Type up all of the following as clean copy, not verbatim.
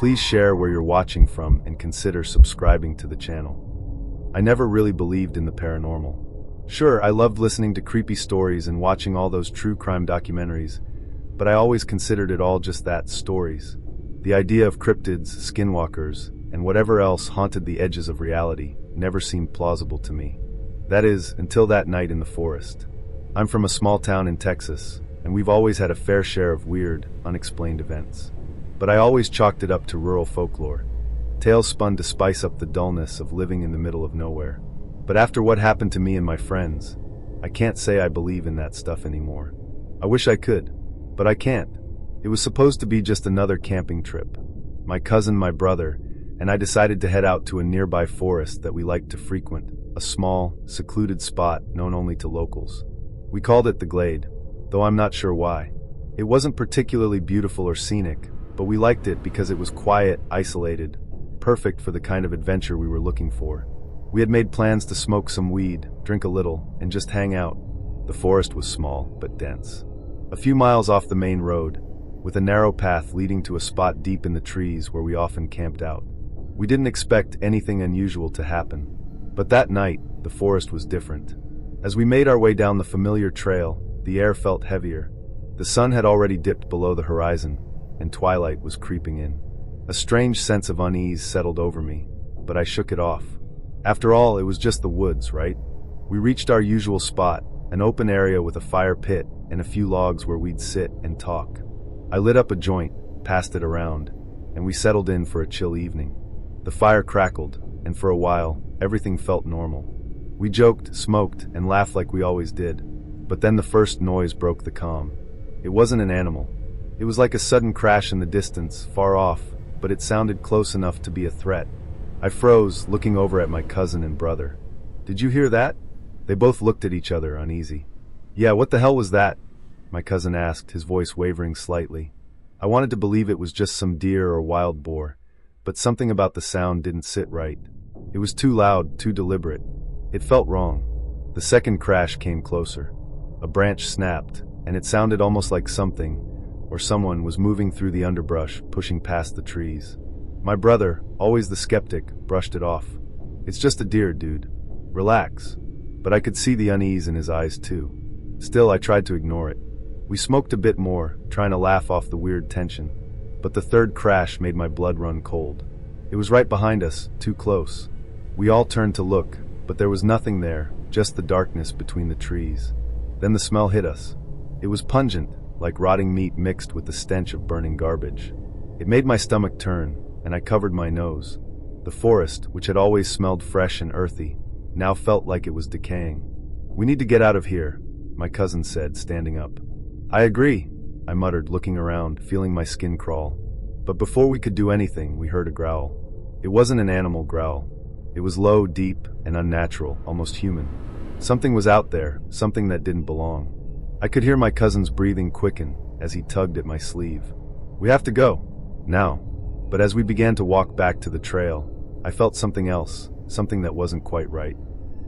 Please share where you're watching from and consider subscribing to the channel. I never really believed in the paranormal. Sure, I loved listening to creepy stories and watching all those true crime documentaries, but I always considered it all just that, stories. The idea of cryptids, skinwalkers, and whatever else haunted the edges of reality never seemed plausible to me. That is, until that night in the forest. I'm from a small town in Texas, and we've always had a fair share of weird, unexplained events. But I always chalked it up to rural folklore, tales spun to spice up the dullness of living in the middle of nowhere. But after what happened to me and my friends, I can't say I believe in that stuff anymore. I wish I could, but I can't. It was supposed to be just another camping trip. My cousin, my brother, and I decided to head out to a nearby forest that we liked to frequent, a small, secluded spot known only to locals. We called it the Glade, though I'm not sure why. It wasn't particularly beautiful or scenic, but we liked it because it was quiet, isolated, perfect for the kind of adventure we were looking for. We had made plans to smoke some weed, drink a little, and just hang out. The forest was small, but dense. A few miles off the main road, with a narrow path leading to a spot deep in the trees where we often camped out. We didn't expect anything unusual to happen, but that night, the forest was different. As we made our way down the familiar trail, the air felt heavier. The sun had already dipped below the horizon, and twilight was creeping in. A strange sense of unease settled over me, but I shook it off. After all, it was just the woods, right? We reached our usual spot, an open area with a fire pit and a few logs where we'd sit and talk. I lit up a joint, passed it around, and we settled in for a chill evening. The fire crackled, and for a while, everything felt normal. We joked, smoked, and laughed like we always did. But then the first noise broke the calm. It wasn't an animal. It was like a sudden crash in the distance, far off, but it sounded close enough to be a threat. I froze, looking over at my cousin and brother. "Did you hear that?" They both looked at each other, uneasy. "Yeah, what the hell was that?" my cousin asked, his voice wavering slightly. I wanted to believe it was just some deer or wild boar, but something about the sound didn't sit right. It was too loud, too deliberate. It felt wrong. The second crash came closer. A branch snapped, and it sounded almost like something, or someone, was moving through the underbrush, pushing past the trees. My brother, always the skeptic, brushed it off. "It's just a deer, dude. Relax." But I could see the unease in his eyes too. Still, I tried to ignore it. We smoked a bit more, trying to laugh off the weird tension. But the third crash made my blood run cold. It was right behind us, too close. We all turned to look, but there was nothing there, just the darkness between the trees. Then the smell hit us. It was pungent, like rotting meat mixed with the stench of burning garbage. It made my stomach turn, and I covered my nose. The forest, which had always smelled fresh and earthy, now felt like it was decaying. "We need to get out of here," my cousin said, standing up. "I agree," I muttered, looking around, feeling my skin crawl. But before we could do anything, we heard a growl. It wasn't an animal growl. It was low, deep, and unnatural, almost human. Something was out there, something that didn't belong. I could hear my cousin's breathing quicken as he tugged at my sleeve. "We have to go. Now." But as we began to walk back to the trail, I felt something else, something that wasn't quite right.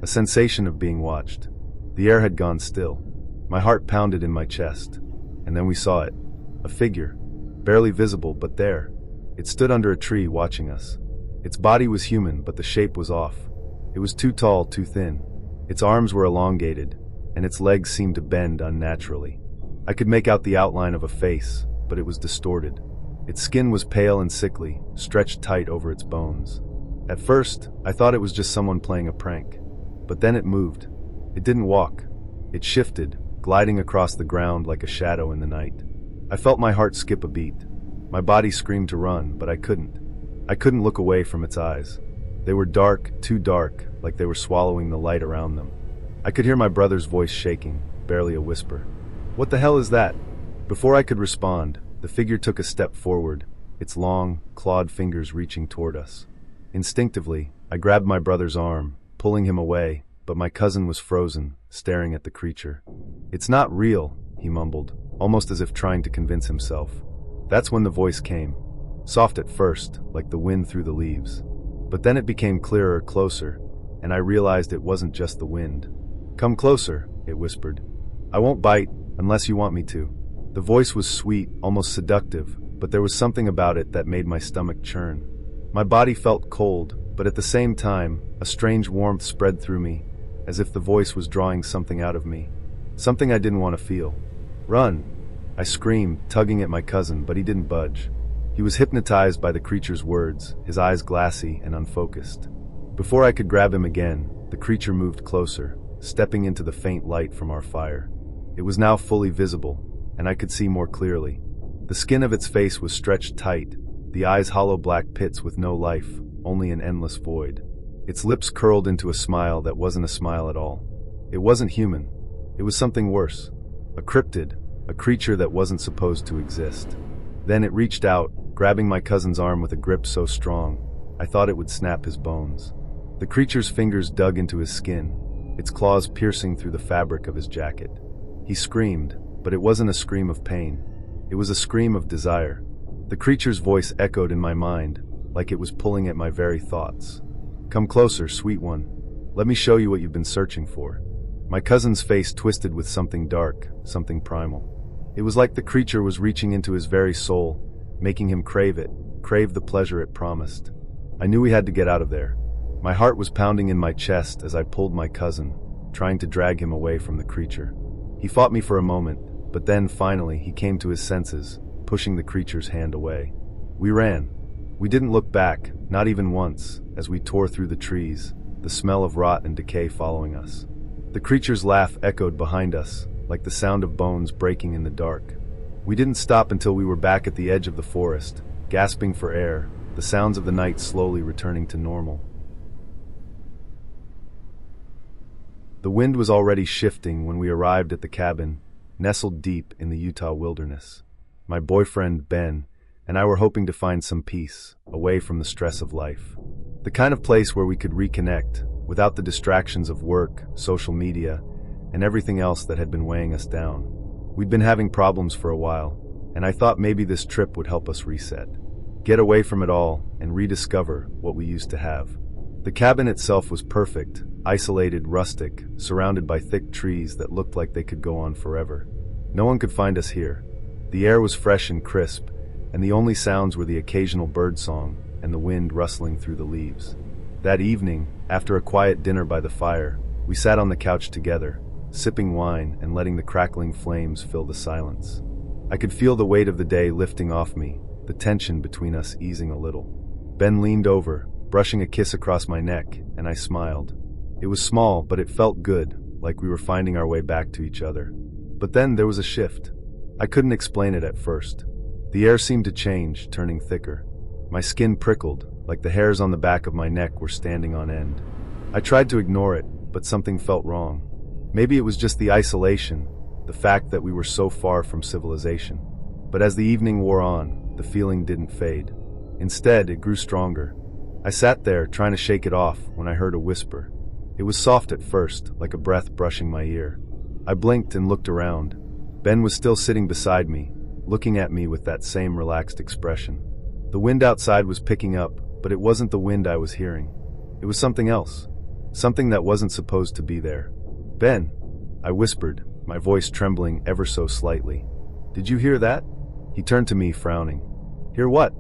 A sensation of being watched. The air had gone still. My heart pounded in my chest. And then we saw it. A figure. Barely visible, but there. It stood under a tree watching us. Its body was human, but the shape was off. It was too tall, too thin. Its arms were elongated, and its legs seemed to bend unnaturally. I could make out the outline of a face, but it was distorted. Its skin was pale and sickly, stretched tight over its bones. At first, I thought it was just someone playing a prank. But then it moved. It didn't walk. It shifted, gliding across the ground like a shadow in the night. I felt my heart skip a beat. My body screamed to run, but I couldn't. I couldn't look away from its eyes. They were dark, too dark, like they were swallowing the light around them. I could hear my brother's voice shaking, barely a whisper. "What the hell is that?" Before I could respond, the figure took a step forward, its long, clawed fingers reaching toward us. Instinctively, I grabbed my brother's arm, pulling him away, but my cousin was frozen, staring at the creature. "It's not real," he mumbled, almost as if trying to convince himself. That's when the voice came. Soft at first, like the wind through the leaves. But then it became clearer, closer, and I realized it wasn't just the wind. "Come closer," it whispered. "I won't bite, unless you want me to." The voice was sweet, almost seductive, but there was something about it that made my stomach churn. My body felt cold, but at the same time, a strange warmth spread through me, as if the voice was drawing something out of me. Something I didn't want to feel. "Run!" I screamed, tugging at my cousin, but he didn't budge. He was hypnotized by the creature's words, his eyes glassy and unfocused. Before I could grab him again, the creature moved closer, stepping into the faint light from our fire. It was now fully visible, and I could see more clearly. The skin of its face was stretched tight, the eyes hollow black pits with no life, only an endless void. Its lips curled into a smile that wasn't a smile at all. It wasn't human. It was something worse. A cryptid, a creature that wasn't supposed to exist. Then it reached out, grabbing my cousin's arm with a grip so strong, I thought it would snap his bones. The creature's fingers dug into his skin, its claws piercing through the fabric of his jacket. He screamed, but it wasn't a scream of pain. It was a scream of desire. The creature's voice echoed in my mind, like it was pulling at my very thoughts. "Come closer, sweet one. Let me show you what you've been searching for." My cousin's face twisted with something dark, something primal. It was like the creature was reaching into his very soul, making him crave it, crave the pleasure it promised. I knew we had to get out of there. My heart was pounding in my chest as I pulled my cousin, trying to drag him away from the creature. He fought me for a moment, but then, finally, he came to his senses, pushing the creature's hand away. We ran. We didn't look back, not even once, as we tore through the trees, the smell of rot and decay following us. The creature's laugh echoed behind us, like the sound of bones breaking in the dark. We didn't stop until we were back at the edge of the forest, gasping for air, the sounds of the night slowly returning to normal. The wind was already shifting when we arrived at the cabin, nestled deep in the Utah wilderness. My boyfriend, Ben, and I were hoping to find some peace, away from the stress of life. The kind of place where we could reconnect, without the distractions of work, social media, and everything else that had been weighing us down. We'd been having problems for a while, and I thought maybe this trip would help us reset. Get away from it all and rediscover what we used to have. The cabin itself was perfect, isolated, rustic, surrounded by thick trees that looked like they could go on forever. No one could find us here. The air was fresh and crisp, and the only sounds were the occasional bird song and the wind rustling through the leaves. That evening, after a quiet dinner by the fire, we sat on the couch together, sipping wine and letting the crackling flames fill the silence. I could feel the weight of the day lifting off me, the tension between us easing a little. Ben leaned over, brushing a kiss across my neck, and I smiled. It was small, but it felt good, like we were finding our way back to each other. But then there was a shift. I couldn't explain it at first. The air seemed to change, turning thicker. My skin prickled, like the hairs on the back of my neck were standing on end. I tried to ignore it, but something felt wrong. Maybe it was just the isolation, the fact that we were so far from civilization. But as the evening wore on, the feeling didn't fade. Instead, it grew stronger. I sat there, trying to shake it off, when I heard a whisper. It was soft at first, like a breath brushing my ear. I blinked and looked around. Ben was still sitting beside me, looking at me with that same relaxed expression. The wind outside was picking up, but it wasn't the wind I was hearing. It was something else. Something that wasn't supposed to be there. "Ben," I whispered, my voice trembling ever so slightly. "Did you hear that?" He turned to me, frowning. "Hear what?"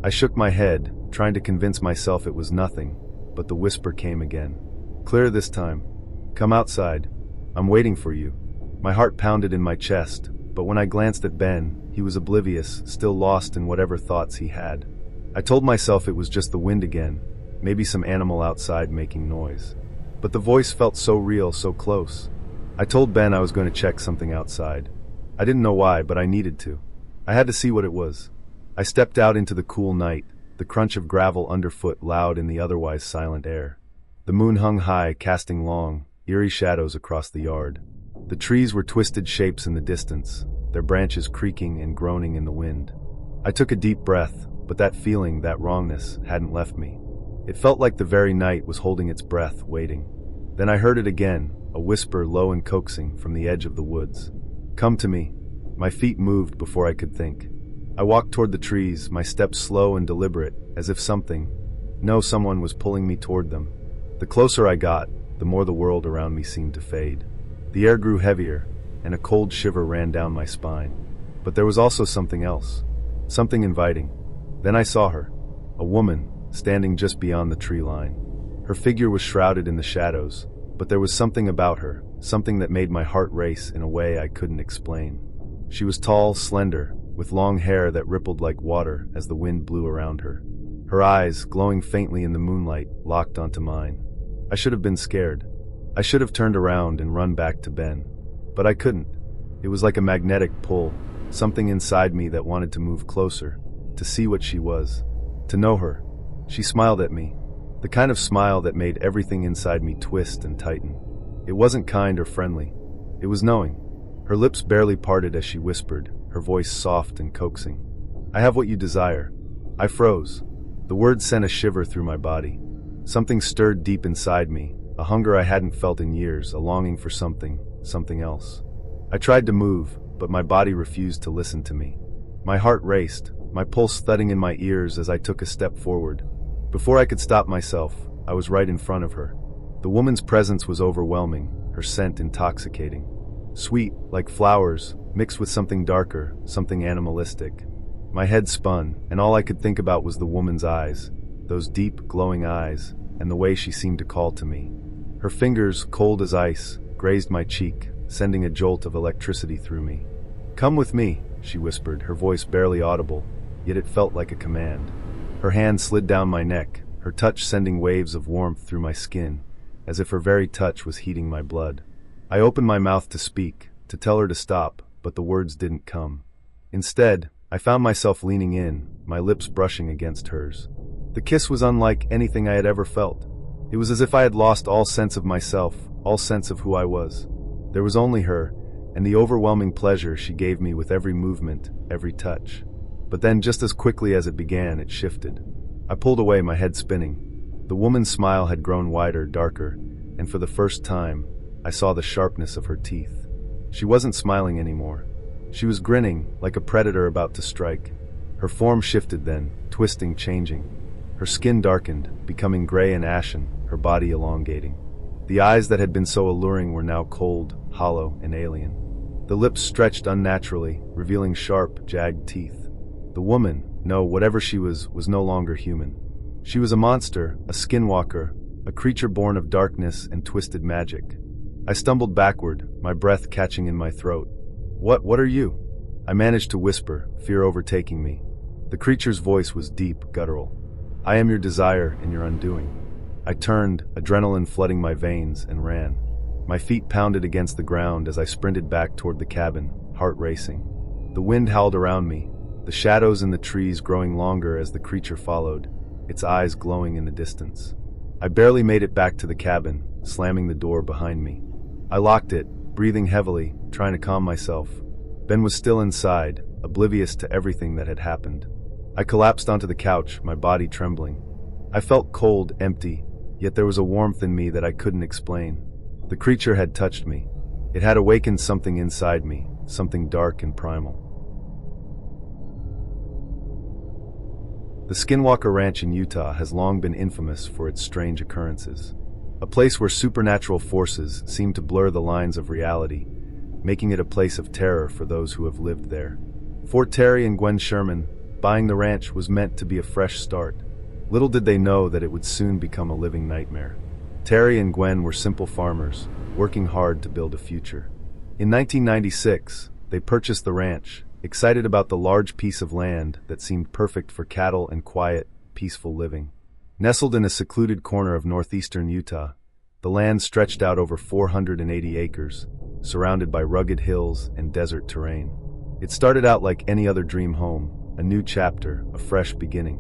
I shook my head, trying to convince myself it was nothing, but the whisper came again. Clear this time. "Come outside. I'm waiting for you." My heart pounded in my chest, but when I glanced at Ben, he was oblivious, still lost in whatever thoughts he had. I told myself it was just the wind again, maybe some animal outside making noise. But the voice felt so real, so close. I told Ben I was going to check something outside. I didn't know why, but I needed to. I had to see what it was. I stepped out into the cool night, the crunch of gravel underfoot loud in the otherwise silent air. The moon hung high, casting long, eerie shadows across the yard. The trees were twisted shapes in the distance, their branches creaking and groaning in the wind. I took a deep breath, but that feeling, that wrongness, hadn't left me. It felt like the very night was holding its breath, waiting. Then I heard it again, a whisper low and coaxing from the edge of the woods. "Come to me." My feet moved before I could think. I walked toward the trees, my steps slow and deliberate, as if someone was pulling me toward them. The closer I got, the more the world around me seemed to fade. The air grew heavier, and a cold shiver ran down my spine. But there was also something else. something inviting. Then I saw her, a woman, standing just beyond the tree line. Her figure was shrouded in the shadows, but there was something about her, something that made my heart race in a way I couldn't explain. She was tall, slender, with long hair that rippled like water as the wind blew around her. Her eyes, glowing faintly in the moonlight, locked onto mine. I should have been scared. I should have turned around and run back to Ben. But I couldn't. It was like a magnetic pull, something inside me that wanted to move closer, to see what she was, to know her. She smiled at me, the kind of smile that made everything inside me twist and tighten. It wasn't kind or friendly. It was knowing. Her lips barely parted as she whispered, her voice soft and coaxing. "I have what you desire." I froze. The words sent a shiver through my body. Something stirred deep inside me, a hunger I hadn't felt in years, a longing for something else. I tried to move, but my body refused to listen to me. My heart raced, my pulse thudding in my ears as I took a step forward. Before I could stop myself, I was right in front of her. The woman's presence was overwhelming, her scent intoxicating. Sweet, like flowers, mixed with something darker, something animalistic. My head spun, and all I could think about was the woman's eyes, those deep, glowing eyes, and the way she seemed to call to me. Her fingers, cold as ice, grazed my cheek, sending a jolt of electricity through me. "Come with me," she whispered, her voice barely audible, yet it felt like a command. Her hand slid down my neck, her touch sending waves of warmth through my skin, as if her very touch was heating my blood. I opened my mouth to speak, to tell her to stop, but the words didn't come. Instead, I found myself leaning in, my lips brushing against hers. The kiss was unlike anything I had ever felt. It was as if I had lost all sense of myself, all sense of who I was. There was only her, and the overwhelming pleasure she gave me with every movement, every touch. But then, just as quickly as it began, it shifted. I pulled away, my head spinning. The woman's smile had grown wider, darker, and for the first time, I saw the sharpness of her teeth. She wasn't smiling anymore. She was grinning, like a predator about to strike. Her form shifted then, twisting, changing. Her skin darkened, becoming gray and ashen, her body elongating. The eyes that had been so alluring were now cold, hollow, and alien. The lips stretched unnaturally, revealing sharp, jagged teeth. The woman, no, whatever she was no longer human. She was a monster, a skinwalker, a creature born of darkness and twisted magic. I stumbled backward, my breath catching in my throat. What are you?" I managed to whisper, fear overtaking me. The creature's voice was deep, guttural. "I am your desire and your undoing." I turned, adrenaline flooding my veins, and ran. My feet pounded against the ground as I sprinted back toward the cabin, heart racing. The wind howled around me, the shadows in the trees growing longer as the creature followed, its eyes glowing in the distance. I barely made it back to the cabin, slamming the door behind me. I locked it, breathing heavily, trying to calm myself. Ben was still inside, oblivious to everything that had happened. I collapsed onto the couch, my body trembling. I felt cold, empty, yet there was a warmth in me that I couldn't explain. The creature had touched me. It had awakened something inside me, something dark and primal. The Skinwalker Ranch in Utah has long been infamous for its strange occurrences. A place where supernatural forces seem to blur the lines of reality, making it a place of terror for those who have lived there. For Terry and Gwen Sherman, buying the ranch was meant to be a fresh start. Little did they know that it would soon become a living nightmare. Terry and Gwen were simple farmers, working hard to build a future. In 1996, they purchased the ranch, excited about the large piece of land that seemed perfect for cattle and quiet, peaceful living. Nestled in a secluded corner of northeastern Utah, the land stretched out over 480 acres, surrounded by rugged hills and desert terrain. It started out like any other dream home, a new chapter, a fresh beginning.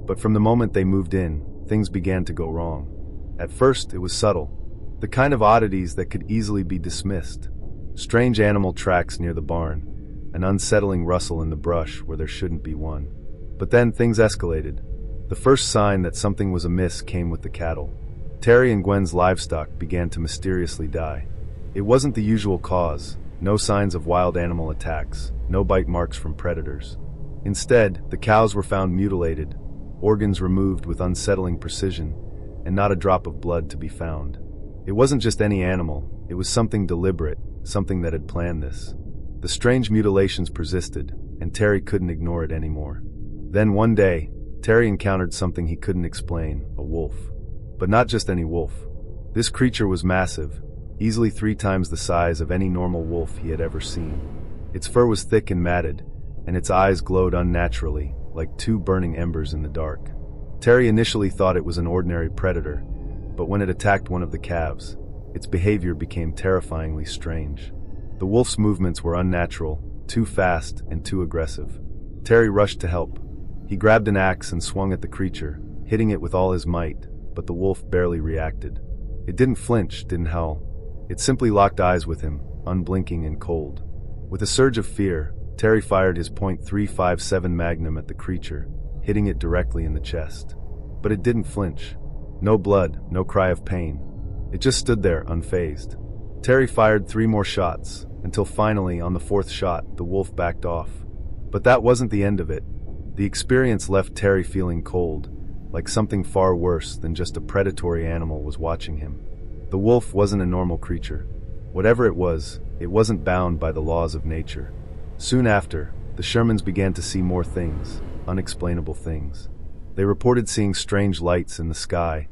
But from the moment they moved in, things began to go wrong. At first, it was subtle, the kind of oddities that could easily be dismissed. Strange animal tracks near the barn, an unsettling rustle in the brush where there shouldn't be one. But then things escalated. The first sign that something was amiss came with the cattle. Terry and Gwen's livestock began to mysteriously die. It wasn't the usual cause, no signs of wild animal attacks, no bite marks from predators. Instead, the cows were found mutilated, organs removed with unsettling precision, and not a drop of blood to be found. It wasn't just any animal, it was something deliberate, something that had planned this. The strange mutilations persisted, and Terry couldn't ignore it anymore. Then one day, Terry encountered something he couldn't explain, a wolf. But not just any wolf. This creature was massive, easily 3 times the size of any normal wolf he had ever seen. Its fur was thick and matted, and its eyes glowed unnaturally, like 2 burning embers in the dark. Terry initially thought it was an ordinary predator, but when it attacked one of the calves, its behavior became terrifyingly strange. The wolf's movements were unnatural, too fast and too aggressive. Terry rushed to help. He grabbed an axe and swung at the creature, hitting it with all his might, but the wolf barely reacted. It didn't flinch, didn't howl. It simply locked eyes with him, unblinking and cold. With a surge of fear, Terry fired his .357 Magnum at the creature, hitting it directly in the chest. But it didn't flinch. No blood, no cry of pain. It just stood there, unfazed. Terry fired 3 more shots, until finally, on the 4th shot, the wolf backed off. But that wasn't the end of it. The experience left Terry feeling cold, like something far worse than just a predatory animal was watching him. The wolf wasn't a normal creature. Whatever it wasn't bound by the laws of nature. Soon after, the Shermans began to see more things, unexplainable things. They reported seeing strange lights in the sky,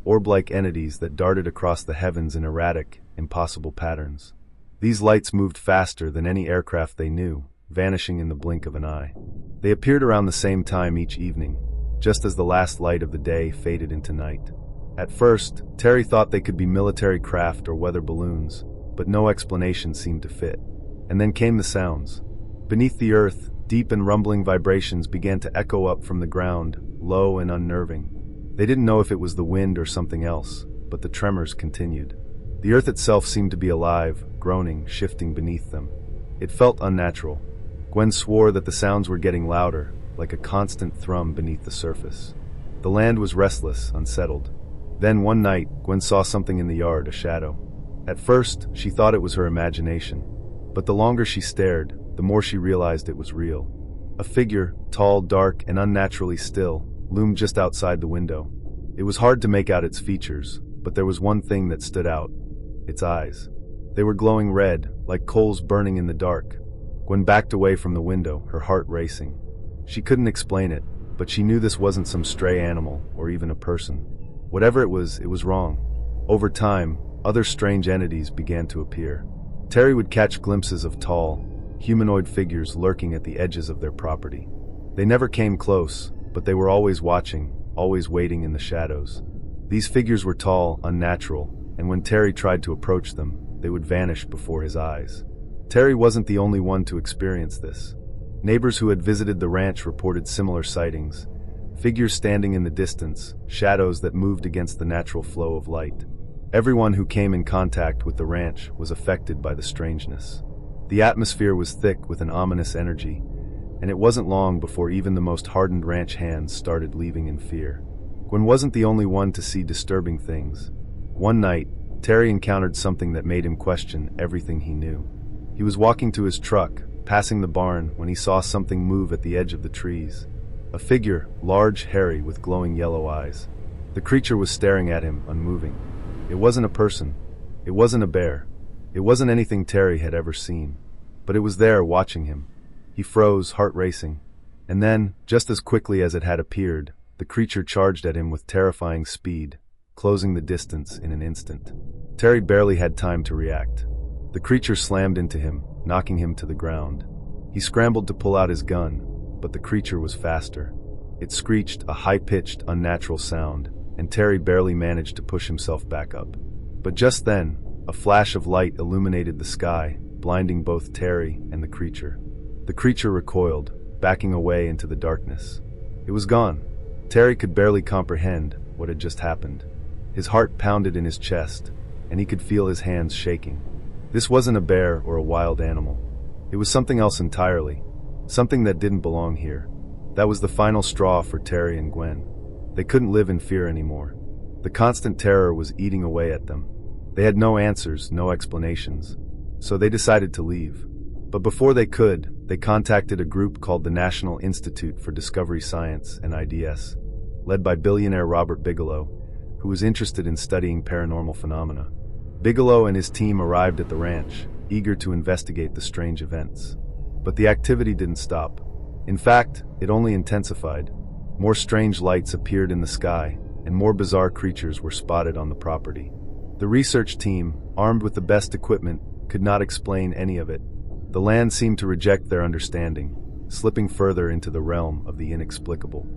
orb-like entities that darted across the heavens in erratic, impossible patterns. These lights moved faster than any aircraft they knew, vanishing in the blink of an eye. They appeared around the same time each evening, just as the last light of the day faded into night. At first, Terry thought they could be military craft or weather balloons, but no explanation seemed to fit. And then came the sounds. Beneath the earth, deep and rumbling vibrations began to echo up from the ground, low and unnerving. They didn't know if it was the wind or something else, but the tremors continued. The earth itself seemed to be alive, groaning, shifting beneath them. It felt unnatural. Gwen swore that the sounds were getting louder, like a constant thrum beneath the surface. The land was restless, unsettled. Then one night, Gwen saw something in the yard, a shadow. At first, she thought it was her imagination. But the longer she stared, the more she realized it was real. A figure, tall, dark, and unnaturally still, loomed just outside the window. It was hard to make out its features, but there was one thing that stood out. Its eyes. They were glowing red, like coals burning in the dark. Gwen backed away from the window, her heart racing. She couldn't explain it, but she knew this wasn't some stray animal, or even a person. Whatever it was wrong. Over time, other strange entities began to appear. Terry would catch glimpses of tall, humanoid figures lurking at the edges of their property. They never came close, but they were always watching, always waiting in the shadows. These figures were tall, unnatural, and when Terry tried to approach them, they would vanish before his eyes. Terry wasn't the only one to experience this. Neighbors who had visited the ranch reported similar sightings. Figures standing in the distance, shadows that moved against the natural flow of light. Everyone who came in contact with the ranch was affected by the strangeness. The atmosphere was thick with an ominous energy, and it wasn't long before even the most hardened ranch hands started leaving in fear. Gwen wasn't the only one to see disturbing things. One night, Terry encountered something that made him question everything he knew. He was walking to his truck, passing the barn, when he saw something move at the edge of the trees. A figure, large, hairy, with glowing yellow eyes. The creature was staring at him, unmoving. It wasn't a person. It wasn't a bear. It wasn't anything Terry had ever seen. But it was there, watching him. He froze, heart racing. And then, just as quickly as it had appeared, the creature charged at him with terrifying speed, closing the distance in an instant. Terry barely had time to react. The creature slammed into him, knocking him to the ground. He scrambled to pull out his gun, but the creature was faster. It screeched, a high-pitched, unnatural sound, and Terry barely managed to push himself back up. But just then, a flash of light illuminated the sky, blinding both Terry and the creature. The creature recoiled, backing away into the darkness. It was gone. Terry could barely comprehend what had just happened. His heart pounded in his chest, and he could feel his hands shaking. This wasn't a bear or a wild animal. It was something else entirely, something that didn't belong here. That was the final straw for Terry and Gwen. They couldn't live in fear anymore. The constant terror was eating away at them. They had no answers, no explanations. So they decided to leave. But before they could, they contacted a group called the National Institute for Discovery Science, NIDS, led by billionaire Robert Bigelow, who was interested in studying paranormal phenomena. Bigelow and his team arrived at the ranch, eager to investigate the strange events. But the activity didn't stop. In fact, it only intensified. More strange lights appeared in the sky, and more bizarre creatures were spotted on the property. The research team, armed with the best equipment, could not explain any of it. The land seemed to reject their understanding, slipping further into the realm of the inexplicable.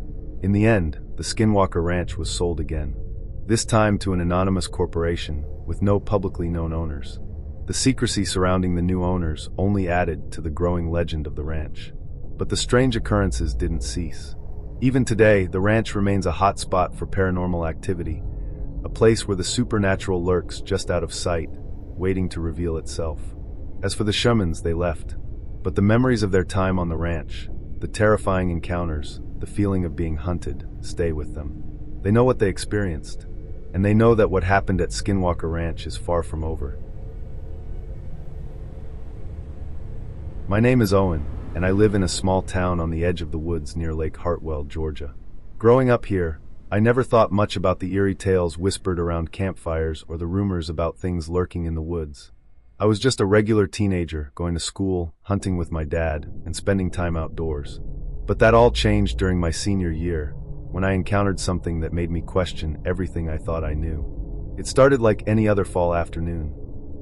In the end, the Skinwalker Ranch was sold again, this time to an anonymous corporation with no publicly known owners. The secrecy surrounding the new owners only added to the growing legend of the ranch. But the strange occurrences didn't cease. Even today, the ranch remains a hot spot for paranormal activity, a place where the supernatural lurks just out of sight, waiting to reveal itself. As for the shamans, they left. But the memories of their time on the ranch, the terrifying encounters, the feeling of being hunted, stay with them. They know what they experienced, and they know that what happened at Skinwalker Ranch is far from over. My name is Owen, and I live in a small town on the edge of the woods near Lake Hartwell, Georgia. Growing up here, I never thought much about the eerie tales whispered around campfires or the rumors about things lurking in the woods. I was just a regular teenager, going to school, hunting with my dad, and spending time outdoors. But that all changed during my senior year, when I encountered something that made me question everything I thought I knew. It started like any other fall afternoon.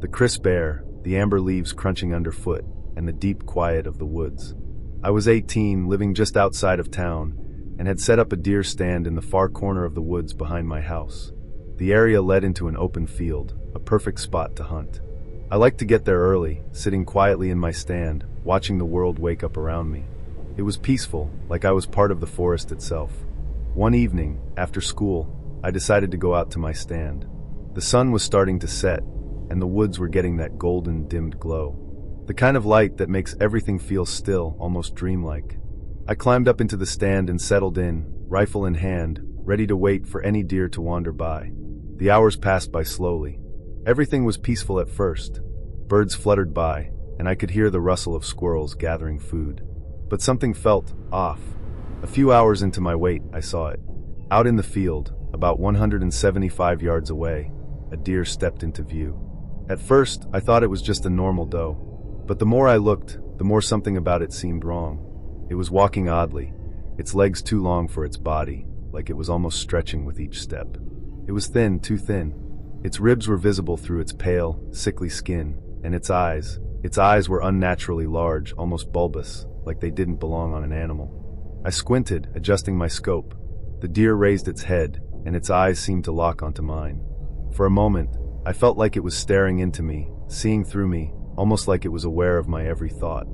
The crisp air, the amber leaves crunching underfoot, and the deep quiet of the woods. I was 18, living just outside of town, and had set up a deer stand in the far corner of the woods behind my house. The area led into an open field, a perfect spot to hunt. I liked to get there early, sitting quietly in my stand, watching the world wake up around me. It was peaceful, like I was part of the forest itself. One evening, after school, I decided to go out to my stand. The sun was starting to set, and the woods were getting that golden, dimmed glow. The kind of light that makes everything feel still, almost dreamlike. I climbed up into the stand and settled in, rifle in hand, ready to wait for any deer to wander by. The hours passed by slowly. Everything was peaceful at first. Birds fluttered by, and I could hear the rustle of squirrels gathering food. But something felt off. A few hours into my wait, I saw it. Out in the field, about 175 yards away, a deer stepped into view. At first, I thought it was just a normal doe. But the more I looked, the more something about it seemed wrong. It was walking oddly, its legs too long for its body, like it was almost stretching with each step. It was thin, too thin. Its ribs were visible through its pale, sickly skin, and its eyes were unnaturally large, almost bulbous, like they didn't belong on an animal. I squinted, adjusting my scope. The deer raised its head, and its eyes seemed to lock onto mine. For a moment, I felt like it was staring into me, seeing through me, almost like it was aware of my every thought.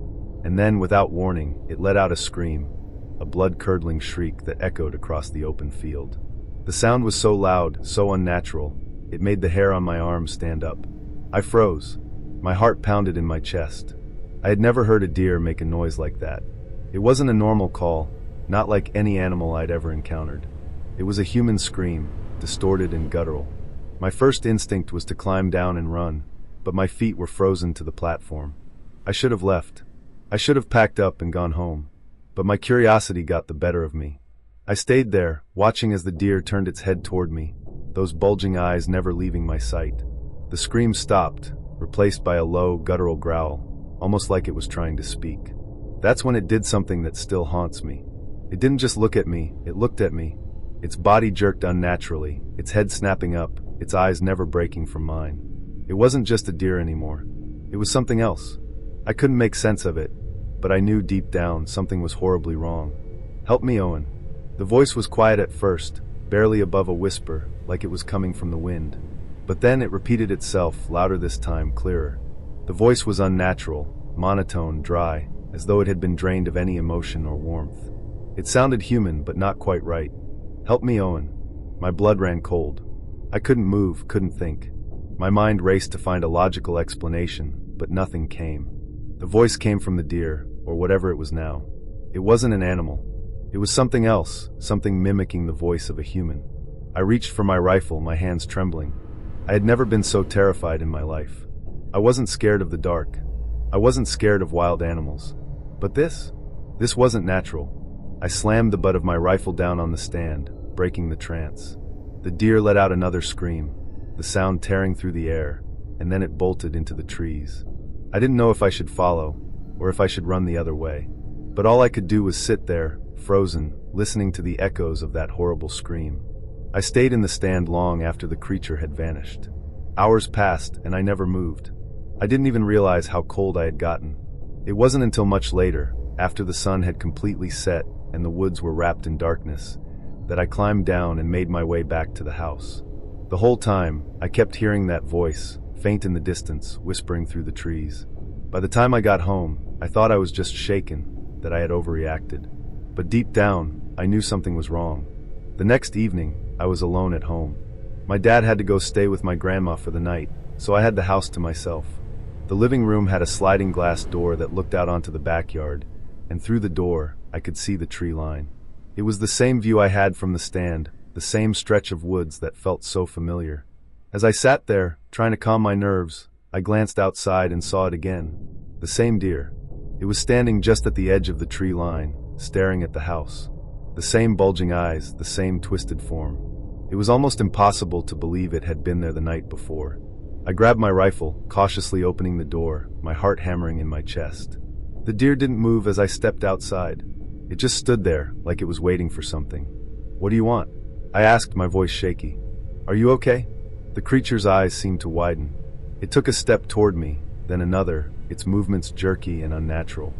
And then, without warning, it let out a scream, a blood-curdling shriek that echoed across the open field. The sound was so loud, so unnatural, it made the hair on my arms stand up. I froze. My heart pounded in my chest. I had never heard a deer make a noise like that. It wasn't a normal call, not like any animal I'd ever encountered. It was a human scream, distorted and guttural. My first instinct was to climb down and run, but my feet were frozen to the platform. I should have left. I should have packed up and gone home. But my curiosity got the better of me. I stayed there, watching as the deer turned its head toward me, those bulging eyes never leaving my sight. The scream stopped, replaced by a low, guttural growl, almost like it was trying to speak. That's when it did something that still haunts me. It didn't just look at me, it looked at me. Its body jerked unnaturally, its head snapping up, its eyes never breaking from mine. It wasn't just a deer anymore. It was something else. I couldn't make sense of it, but I knew deep down something was horribly wrong. "Help me, Owen." The voice was quiet at first, barely above a whisper, like it was coming from the wind. But then it repeated itself, louder this time, clearer. The voice was unnatural, monotone, dry, as though it had been drained of any emotion or warmth. It sounded human, but not quite right. "Help me, Owen." My blood ran cold. I couldn't move, couldn't think. My mind raced to find a logical explanation, but nothing came. The voice came from the deer, or whatever it was now. It wasn't an animal. It was something else, something mimicking the voice of a human. I reached for my rifle, my hands trembling. I had never been so terrified in my life. I wasn't scared of the dark. I wasn't scared of wild animals. But this wasn't natural. I slammed the butt of my rifle down on the stand, breaking the trance. The deer let out another scream, the sound tearing through the air, and then it bolted into the trees. I didn't know if I should follow, or if I should run the other way. But all I could do was sit there, frozen, listening to the echoes of that horrible scream. I stayed in the stand long after the creature had vanished. Hours passed, and I never moved. I didn't even realize how cold I had gotten. It wasn't until much later, after the sun had completely set and the woods were wrapped in darkness, that I climbed down and made my way back to the house. The whole time, I kept hearing that voice, faint in the distance, whispering through the trees. By the time I got home, I thought I was just shaken, that I had overreacted. But deep down, I knew something was wrong. The next evening, I was alone at home. My dad had to go stay with my grandma for the night, so I had the house to myself. The living room had a sliding glass door that looked out onto the backyard, and through the door, I could see the tree line. It was the same view I had from the stand, the same stretch of woods that felt so familiar. As I sat there, trying to calm my nerves, I glanced outside and saw it again. The same deer. It was standing just at the edge of the tree line, staring at the house. The same bulging eyes, the same twisted form. It was almost impossible to believe it had been there the night before. I grabbed my rifle, cautiously opening the door, my heart hammering in my chest. The deer didn't move as I stepped outside. It just stood there, like it was waiting for something. "What do you want?" I asked, my voice shaky. "Are you okay?" The creature's eyes seemed to widen. It took a step toward me, then another, its movements jerky and unnatural.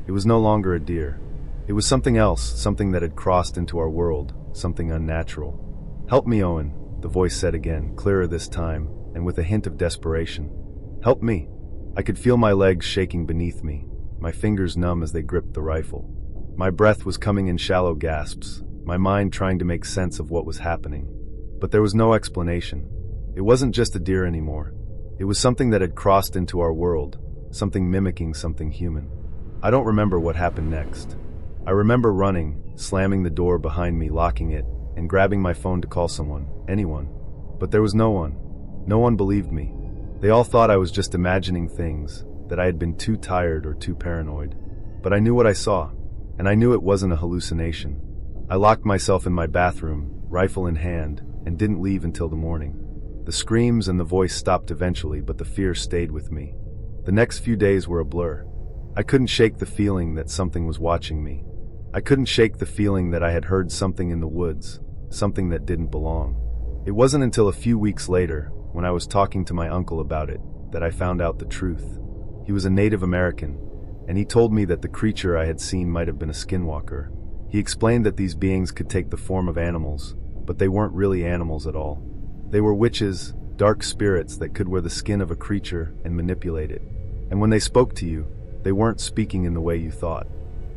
It was no longer a deer. It was something else, something that had crossed into our world, something unnatural. "Help me, Owen," the voice said again, clearer this time, and with a hint of desperation. "Help me." I could feel my legs shaking beneath me, my fingers numb as they gripped the rifle. My breath was coming in shallow gasps, my mind trying to make sense of what was happening. But there was no explanation. It wasn't just a deer anymore. It was something that had crossed into our world, something mimicking something human. I don't remember what happened next. I remember running, slamming the door behind me, locking it, and grabbing my phone to call someone, anyone. But there was no one. No one believed me. They all thought I was just imagining things, that I had been too tired or too paranoid. But I knew what I saw, and I knew it wasn't a hallucination. I locked myself in my bathroom, rifle in hand, and didn't leave until the morning. The screams and the voice stopped eventually, but the fear stayed with me. The next few days were a blur. I couldn't shake the feeling that something was watching me. I couldn't shake the feeling that I had heard something in the woods, something that didn't belong. It wasn't until a few weeks later, when I was talking to my uncle about it, that I found out the truth. He was a Native American, and he told me that the creature I had seen might have been a skinwalker. He explained that these beings could take the form of animals, but they weren't really animals at all. They were witches, dark spirits that could wear the skin of a creature and manipulate it. And when they spoke to you, they weren't speaking in the way you thought.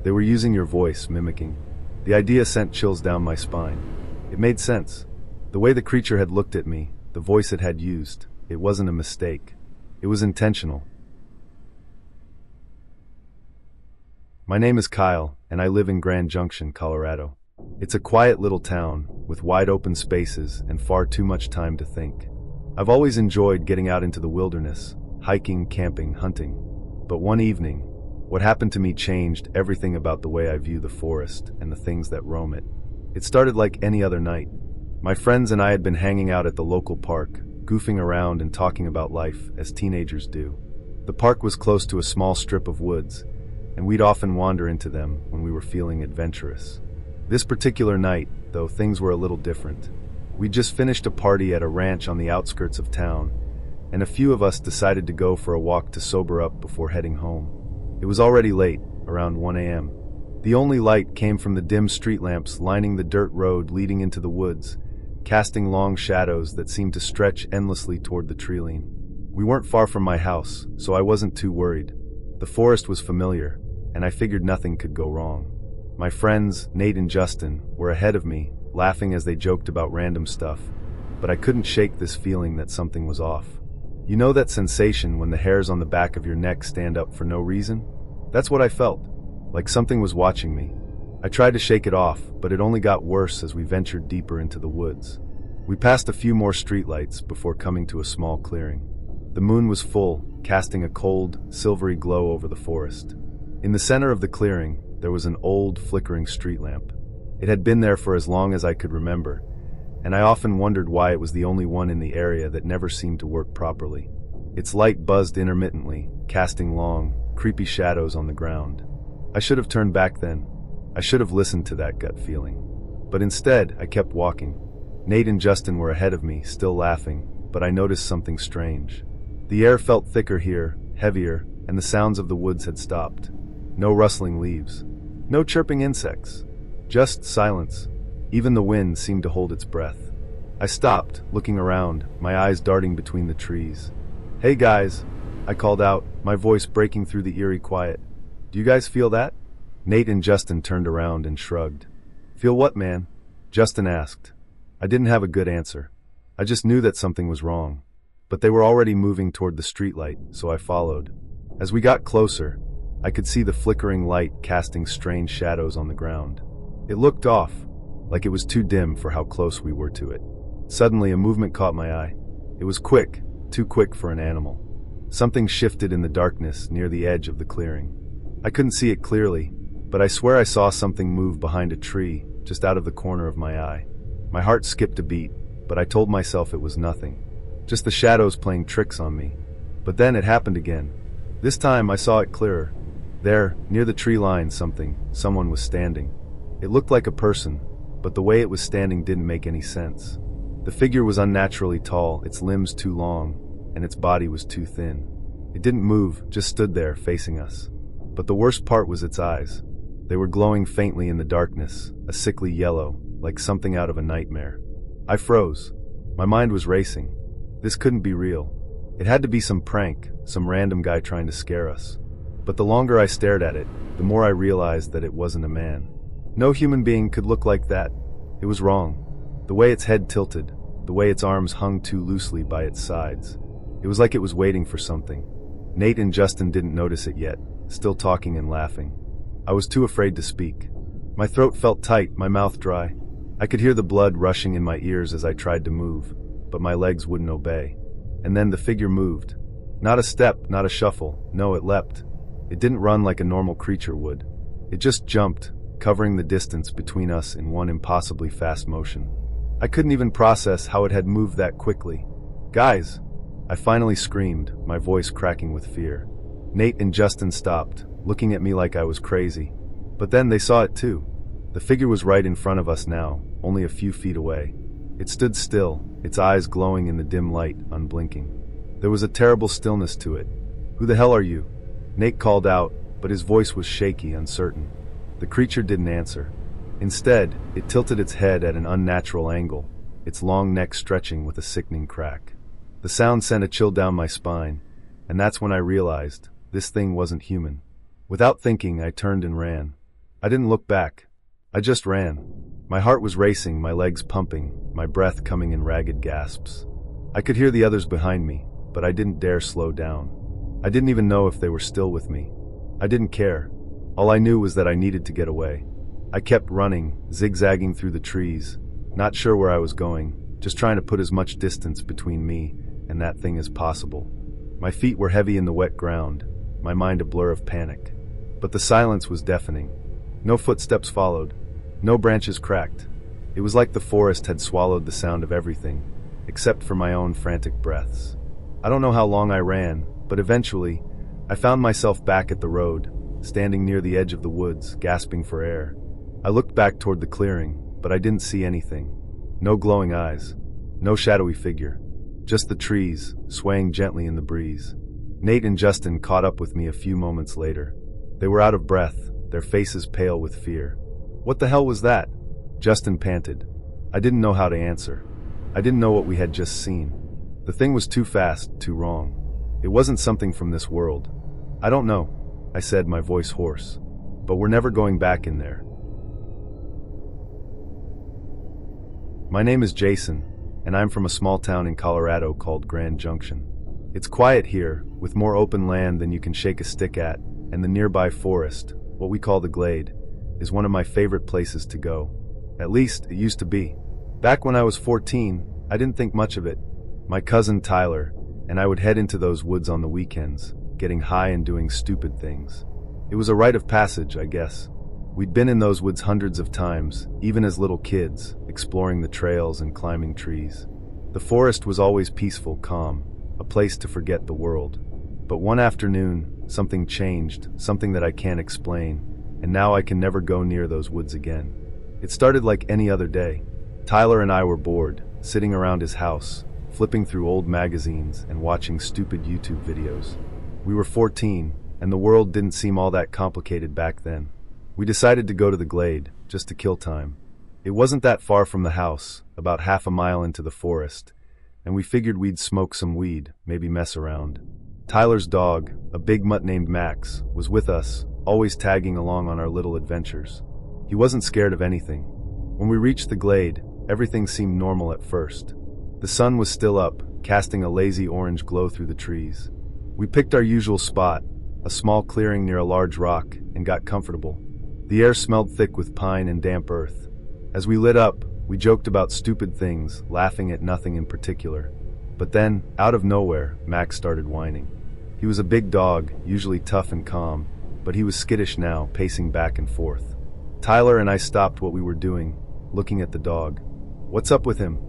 They were using your voice, mimicking. The idea sent chills down my spine. It made sense. The way the creature had looked at me, the voice it had used, it wasn't a mistake. It was intentional. My name is Kyle, and I live in Grand Junction, Colorado. It's a quiet little town, with wide open spaces and far too much time to think. I've always enjoyed getting out into the wilderness, hiking, camping, hunting. But one evening, what happened to me changed everything about the way I view the forest and the things that roam it. It started like any other night. My friends and I had been hanging out at the local park, goofing around and talking about life, as teenagers do. The park was close to a small strip of woods, and we'd often wander into them when we were feeling adventurous. This particular night, though, things were a little different. We'd just finished a party at a ranch on the outskirts of town, and a few of us decided to go for a walk to sober up before heading home. It was already late, around 1 a.m. The only light came from the dim street lamps lining the dirt road leading into the woods, casting long shadows that seemed to stretch endlessly toward the treeline. We weren't far from my house, so I wasn't too worried. The forest was familiar, and I figured nothing could go wrong. My friends, Nate and Justin, were ahead of me, laughing as they joked about random stuff, but I couldn't shake this feeling that something was off. You know that sensation when the hairs on the back of your neck stand up for no reason? That's what I felt, like something was watching me. I tried to shake it off, but it only got worse as we ventured deeper into the woods. We passed a few more streetlights before coming to a small clearing. The moon was full, casting a cold, silvery glow over the forest. In the center of the clearing, there was an old, flickering street lamp. It had been there for as long as I could remember, and I often wondered why it was the only one in the area that never seemed to work properly. Its light buzzed intermittently, casting long, creepy shadows on the ground. I should have turned back then. I should have listened to that gut feeling. But instead, I kept walking. Nate and Justin were ahead of me, still laughing, but I noticed something strange. The air felt thicker here, heavier, and the sounds of the woods had stopped. No rustling leaves. No chirping insects. Just silence. Even the wind seemed to hold its breath. I stopped, looking around, my eyes darting between the trees. "Hey guys," I called out, my voice breaking through the eerie quiet. "Do you guys feel that?" Nate and Justin turned around and shrugged. "Feel what, man?" Justin asked. I didn't have a good answer. I just knew that something was wrong. But they were already moving toward the streetlight, so I followed. As we got closer, I could see the flickering light casting strange shadows on the ground. It looked off, like it was too dim for how close we were to it. Suddenly, a movement caught my eye. It was quick, too quick for an animal. Something shifted in the darkness near the edge of the clearing. I couldn't see it clearly, but I swear I saw something move behind a tree, just out of the corner of my eye. My heart skipped a beat, but I told myself it was nothing. Just the shadows playing tricks on me. But then it happened again. This time I saw it clearer. There, near the tree line, someone was standing. It looked like a person, but the way it was standing didn't make any sense. The figure was unnaturally tall, its limbs too long, and its body was too thin. It didn't move, just stood there, facing us. But the worst part was its eyes. They were glowing faintly in the darkness, a sickly yellow, like something out of a nightmare. I froze. My mind was racing. This couldn't be real. It had to be some prank, some random guy trying to scare us. But the longer I stared at it, the more I realized that it wasn't a man. No human being could look like that. It was wrong. The way its head tilted, the way its arms hung too loosely by its sides. It was like it was waiting for something. Nate and Justin didn't notice it yet, still talking and laughing. I was too afraid to speak. My throat felt tight, my mouth dry. I could hear the blood rushing in my ears as I tried to move, but my legs wouldn't obey. And then the figure moved. Not a step, not a shuffle. No, it leapt. It didn't run like a normal creature would. It just jumped, covering the distance between us in one impossibly fast motion. I couldn't even process how it had moved that quickly. "Guys!" I finally screamed, my voice cracking with fear. Nate and Justin stopped, looking at me like I was crazy. But then they saw it too. The figure was right in front of us now, only a few feet away. It stood still, its eyes glowing in the dim light, unblinking. There was a terrible stillness to it. "Who the hell are you?" Nate called out, but his voice was shaky, uncertain. The creature didn't answer. Instead, it tilted its head at an unnatural angle, its long neck stretching with a sickening crack. The sound sent a chill down my spine, and that's when I realized this thing wasn't human. Without thinking, I turned and ran. I didn't look back. I just ran. My heart was racing, my legs pumping, my breath coming in ragged gasps. I could hear the others behind me, but I didn't dare slow down. I didn't even know if they were still with me. I didn't care. All I knew was that I needed to get away. I kept running, zigzagging through the trees, not sure where I was going, just trying to put as much distance between me and that thing as possible. My feet were heavy in the wet ground, my mind a blur of panic. But the silence was deafening. No footsteps followed. No branches cracked. It was like the forest had swallowed the sound of everything, except for my own frantic breaths. I don't know how long I ran, but eventually, I found myself back at the road, standing near the edge of the woods, gasping for air. I looked back toward the clearing, but I didn't see anything. No glowing eyes. No shadowy figure. Just the trees, swaying gently in the breeze. Nate and Justin caught up with me a few moments later. They were out of breath, their faces pale with fear. "What the hell was that?" Justin panted. I didn't know how to answer. I didn't know what we had just seen. The thing was too fast, too wrong. It wasn't something from this world. "I don't know," I said, my voice hoarse. "But we're never going back in there." My name is Jason, and I'm from a small town in Colorado called Grand Junction. It's quiet here, with more open land than you can shake a stick at, and the nearby forest, what we call the Glade, is one of my favorite places to go. At least, it used to be. Back when I was 14, I didn't think much of it. My cousin Tyler and I would head into those woods on the weekends, getting high and doing stupid things. It was a rite of passage, I guess. We'd been in those woods hundreds of times, even as little kids, exploring the trails and climbing trees. The forest was always peaceful, calm. a place to forget the world. But one afternoon, something changed, something that I can't explain, and now I can never go near those woods again. It started like any other day. Tyler and I were bored, sitting around his house, flipping through old magazines and watching stupid YouTube videos. We were 14, and the world didn't seem all that complicated back then. We decided to go to the glade, just to kill time. It wasn't that far from the house, about half a mile into the forest, and we figured we'd smoke some weed, maybe mess around. Tyler's dog, a big mutt named Max, was with us, always tagging along on our little adventures. He wasn't scared of anything. When we reached the glade, everything seemed normal at first. The sun was still up, casting a lazy orange glow through the trees. We picked our usual spot, a small clearing near a large rock, and got comfortable. The air smelled thick with pine and damp earth. As we lit up, we joked about stupid things, laughing at nothing in particular. But then, out of nowhere, Max started whining. He was a big dog, usually tough and calm, but he was skittish now, pacing back and forth. Tyler and I stopped what we were doing, looking at the dog. "What's up with him?"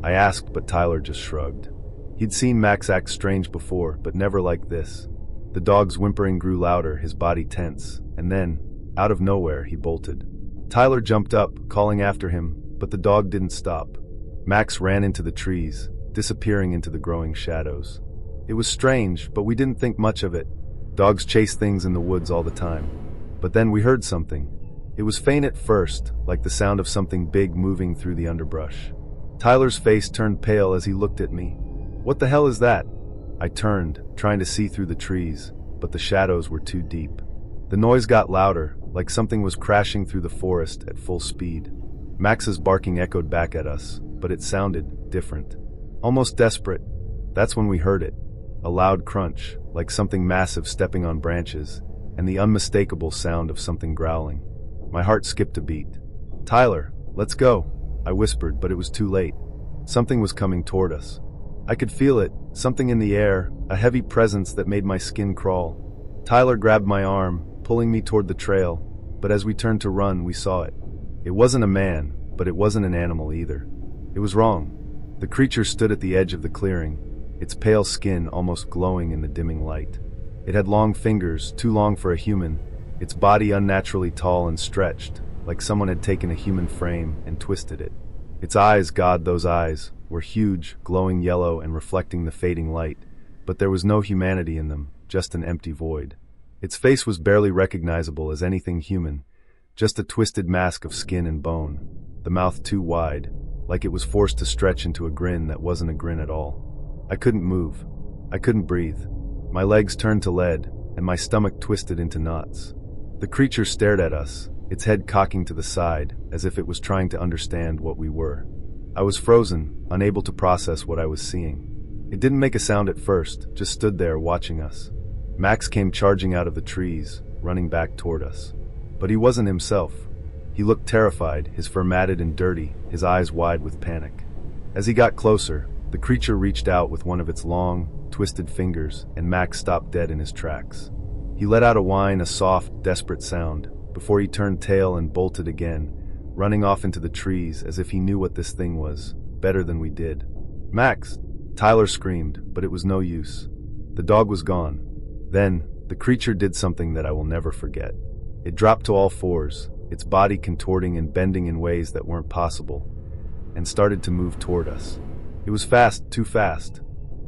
I asked, but Tyler just shrugged. He'd seen Max act strange before, but never like this. The dog's whimpering grew louder, his body tense, and then, out of nowhere, he bolted. Tyler jumped up, calling after him, but the dog didn't stop. Max ran into the trees, disappearing into the growing shadows. It was strange, but we didn't think much of it. Dogs chase things in the woods all the time. But then we heard something. It was faint at first, like the sound of something big moving through the underbrush. Tyler's face turned pale as he looked at me. "What the hell is that?" I turned, trying to see through the trees, but the shadows were too deep. The noise got louder, like something was crashing through the forest at full speed. Max's barking echoed back at us, but it sounded different. Almost desperate. That's when we heard it. A loud crunch, like something massive stepping on branches, and the unmistakable sound of something growling. My heart skipped a beat. "Tyler, let's go," I whispered, but it was too late. Something was coming toward us. I could feel it, something in the air, a heavy presence that made my skin crawl. Tyler grabbed my arm, pulling me toward the trail, but as we turned to run, we saw it. It wasn't a man, but it wasn't an animal either. It was wrong. The creature stood at the edge of the clearing, its pale skin almost glowing in the dimming light. It had long fingers, too long for a human, its body unnaturally tall and stretched, like someone had taken a human frame and twisted it. Its eyes, God, those eyes, were huge, glowing yellow and reflecting the fading light, but there was no humanity in them, just an empty void. Its face was barely recognizable as anything human, just a twisted mask of skin and bone, the mouth too wide, like it was forced to stretch into a grin that wasn't a grin at all. I couldn't move. I couldn't breathe. My legs turned to lead, and my stomach twisted into knots. The creature stared at us, its head cocking to the side, as if it was trying to understand what we were. I was frozen, unable to process what I was seeing. It didn't make a sound at first, just stood there watching us. Max came charging out of the trees, running back toward us. But he wasn't himself. He looked terrified, his fur matted and dirty, his eyes wide with panic. As he got closer, the creature reached out with one of its long, twisted fingers, and Max stopped dead in his tracks. He let out a whine, a soft, desperate sound, before he turned tail and bolted again, running off into the trees as if he knew what this thing was, better than we did. "Max!" Tyler screamed, but it was no use. The dog was gone. Then, the creature did something that I will never forget. It dropped to all fours, its body contorting and bending in ways that weren't possible, and started to move toward us. It was fast, too fast.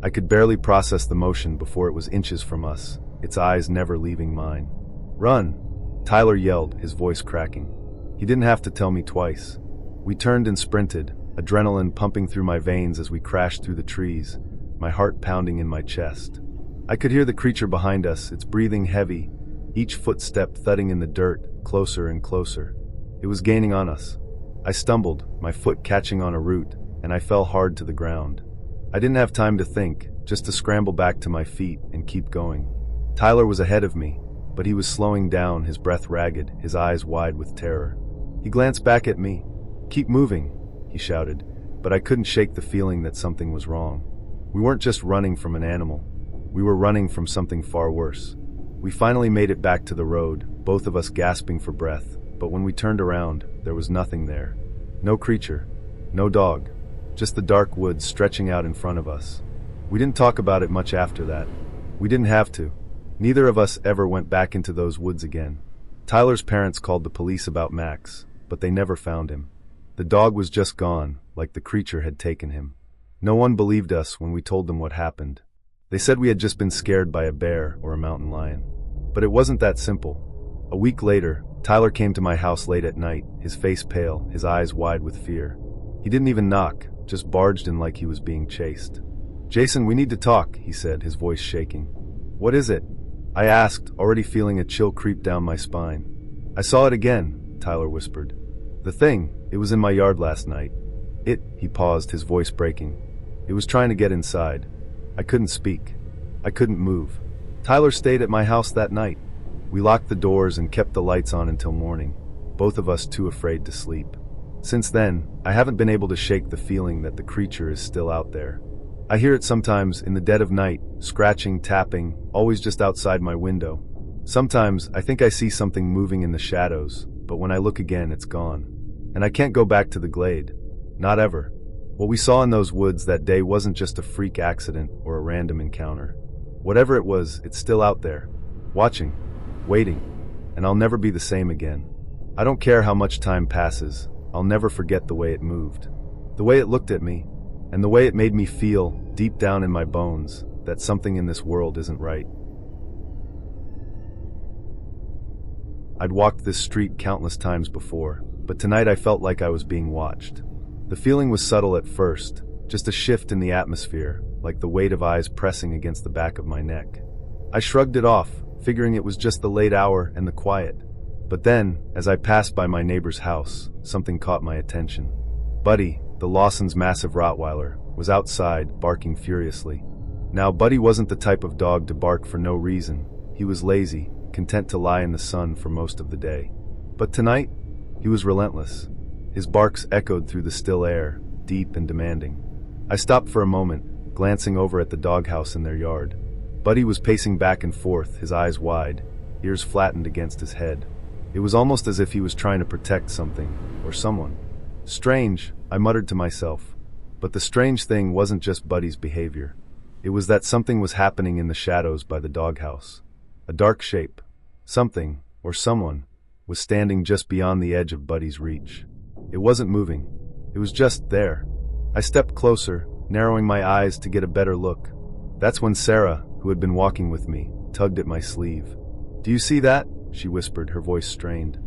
I could barely process the motion before it was inches from us, its eyes never leaving mine. "Run!" Tyler yelled, his voice cracking. He didn't have to tell me twice. We turned and sprinted, adrenaline pumping through my veins as we crashed through the trees, my heart pounding in my chest. I could hear the creature behind us, its breathing heavy, each footstep thudding in the dirt, closer and closer. It was gaining on us. I stumbled, my foot catching on a root, and I fell hard to the ground. I didn't have time to think, just to scramble back to my feet and keep going. Tyler was ahead of me, but he was slowing down, his breath ragged, his eyes wide with terror. He glanced back at me. "Keep moving," he shouted, but I couldn't shake the feeling that something was wrong. We weren't just running from an animal. We were running from something far worse. We finally made it back to the road, both of us gasping for breath, but when we turned around, there was nothing there. No creature, no dog, just the dark woods stretching out in front of us. We didn't talk about it much after that. We didn't have to. Neither of us ever went back into those woods again. Tyler's parents called the police about Max, but they never found him. The dog was just gone, like the creature had taken him. No one believed us when we told them what happened. They said we had just been scared by a bear or a mountain lion. But it wasn't that simple. A week later, Tyler came to my house late at night, his face pale, his eyes wide with fear. He didn't even knock, just barged in like he was being chased. "Jason, we need to talk," he said, his voice shaking. "What is it?" I asked, already feeling a chill creep down my spine. "I saw it again," Tyler whispered. "The thing, it was in my yard last night. He paused, his voice breaking. It was trying to get inside. I couldn't speak. I couldn't move. Tyler stayed at my house that night. We locked the doors and kept the lights on until morning, both of us too afraid to sleep. Since then, I haven't been able to shake the feeling that the creature is still out there. I hear it sometimes in the dead of night, scratching, tapping, always just outside my window. Sometimes I think I see something moving in the shadows, but when I look again, it's gone. And I can't go back to the glade. Not ever. What we saw in those woods that day wasn't just a freak accident or a random encounter. Whatever it was, it's still out there, watching, waiting, and I'll never be the same again. I don't care how much time passes, I'll never forget the way it moved, the way it looked at me, and the way it made me feel, deep down in my bones, that something in this world isn't right. I'd walked this street countless times before, but tonight I felt like I was being watched. The feeling was subtle at first, just a shift in the atmosphere, like the weight of eyes pressing against the back of my neck. I shrugged it off, figuring it was just the late hour and the quiet. But then, as I passed by my neighbor's house, something caught my attention. Buddy, the Lawsons' massive Rottweiler, was outside, barking furiously. Now, Buddy wasn't the type of dog to bark for no reason. He was lazy, content to lie in the sun for most of the day. But tonight, he was relentless. His barks echoed through the still air, deep and demanding. I stopped for a moment, glancing over at the doghouse in their yard. Buddy was pacing back and forth, his eyes wide, ears flattened against his head. It was almost as if he was trying to protect something, or someone. Strange, I muttered to myself. But the strange thing wasn't just Buddy's behavior. It was that something was happening in the shadows by the doghouse. A dark shape, something, or someone, was standing just beyond the edge of Buddy's reach. It wasn't moving. It was just there. I stepped closer, narrowing my eyes to get a better look. That's when Sarah, who had been walking with me, tugged at my sleeve. "Do you see that?" she whispered, her voice strained.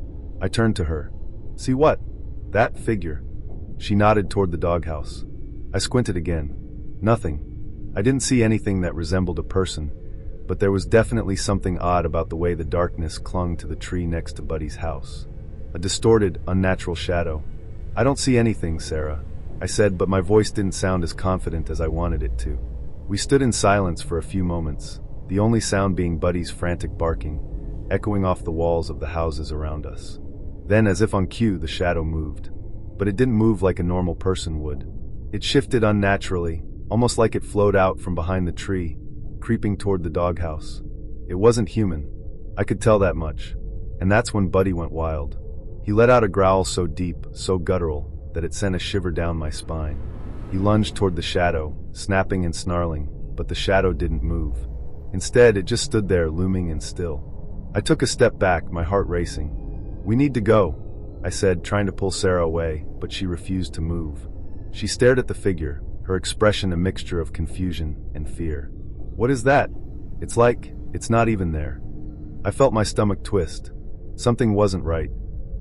I turned to her. "See what?" "That figure." She nodded toward the doghouse. I squinted again. Nothing. I didn't see anything that resembled a person, but there was definitely something odd about the way the darkness clung to the tree next to Buddy's house. A distorted, unnatural shadow. "I don't see anything, Sarah," I said, but my voice didn't sound as confident as I wanted it to. We stood in silence for a few moments, the only sound being Buddy's frantic barking, echoing off the walls of the houses around us. Then, as if on cue, the shadow moved. But it didn't move like a normal person would. It shifted unnaturally, almost like it flowed out from behind the tree, creeping toward the doghouse. It wasn't human. I could tell that much. And that's when Buddy went wild. He let out a growl so deep, so guttural, that it sent a shiver down my spine. He lunged toward the shadow, snapping and snarling, but the shadow didn't move. Instead, it just stood there, looming and still. I took a step back, my heart racing. "We need to go," I said, trying to pull Sarah away, but she refused to move. She stared at the figure, her expression a mixture of confusion and fear. "What is that? It's not even there." I felt my stomach twist. Something wasn't right.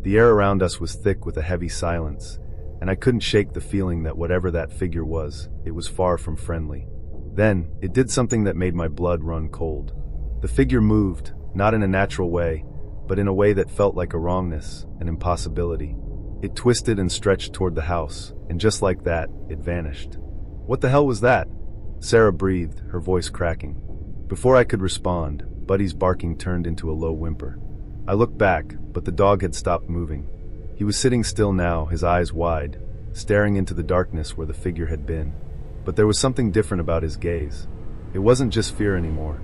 The air around us was thick with a heavy silence, and I couldn't shake the feeling that whatever that figure was, it was far from friendly. Then, it did something that made my blood run cold. The figure moved, not in a natural way, but in a way that felt like a wrongness, an impossibility. It twisted and stretched toward the house, and just like that, it vanished. "What the hell was that?" Sarah breathed, her voice cracking. Before I could respond, Buddy's barking turned into a low whimper. I looked back, but the dog had stopped moving. He was sitting still now, his eyes wide, staring into the darkness where the figure had been. But there was something different about his gaze. It wasn't just fear anymore.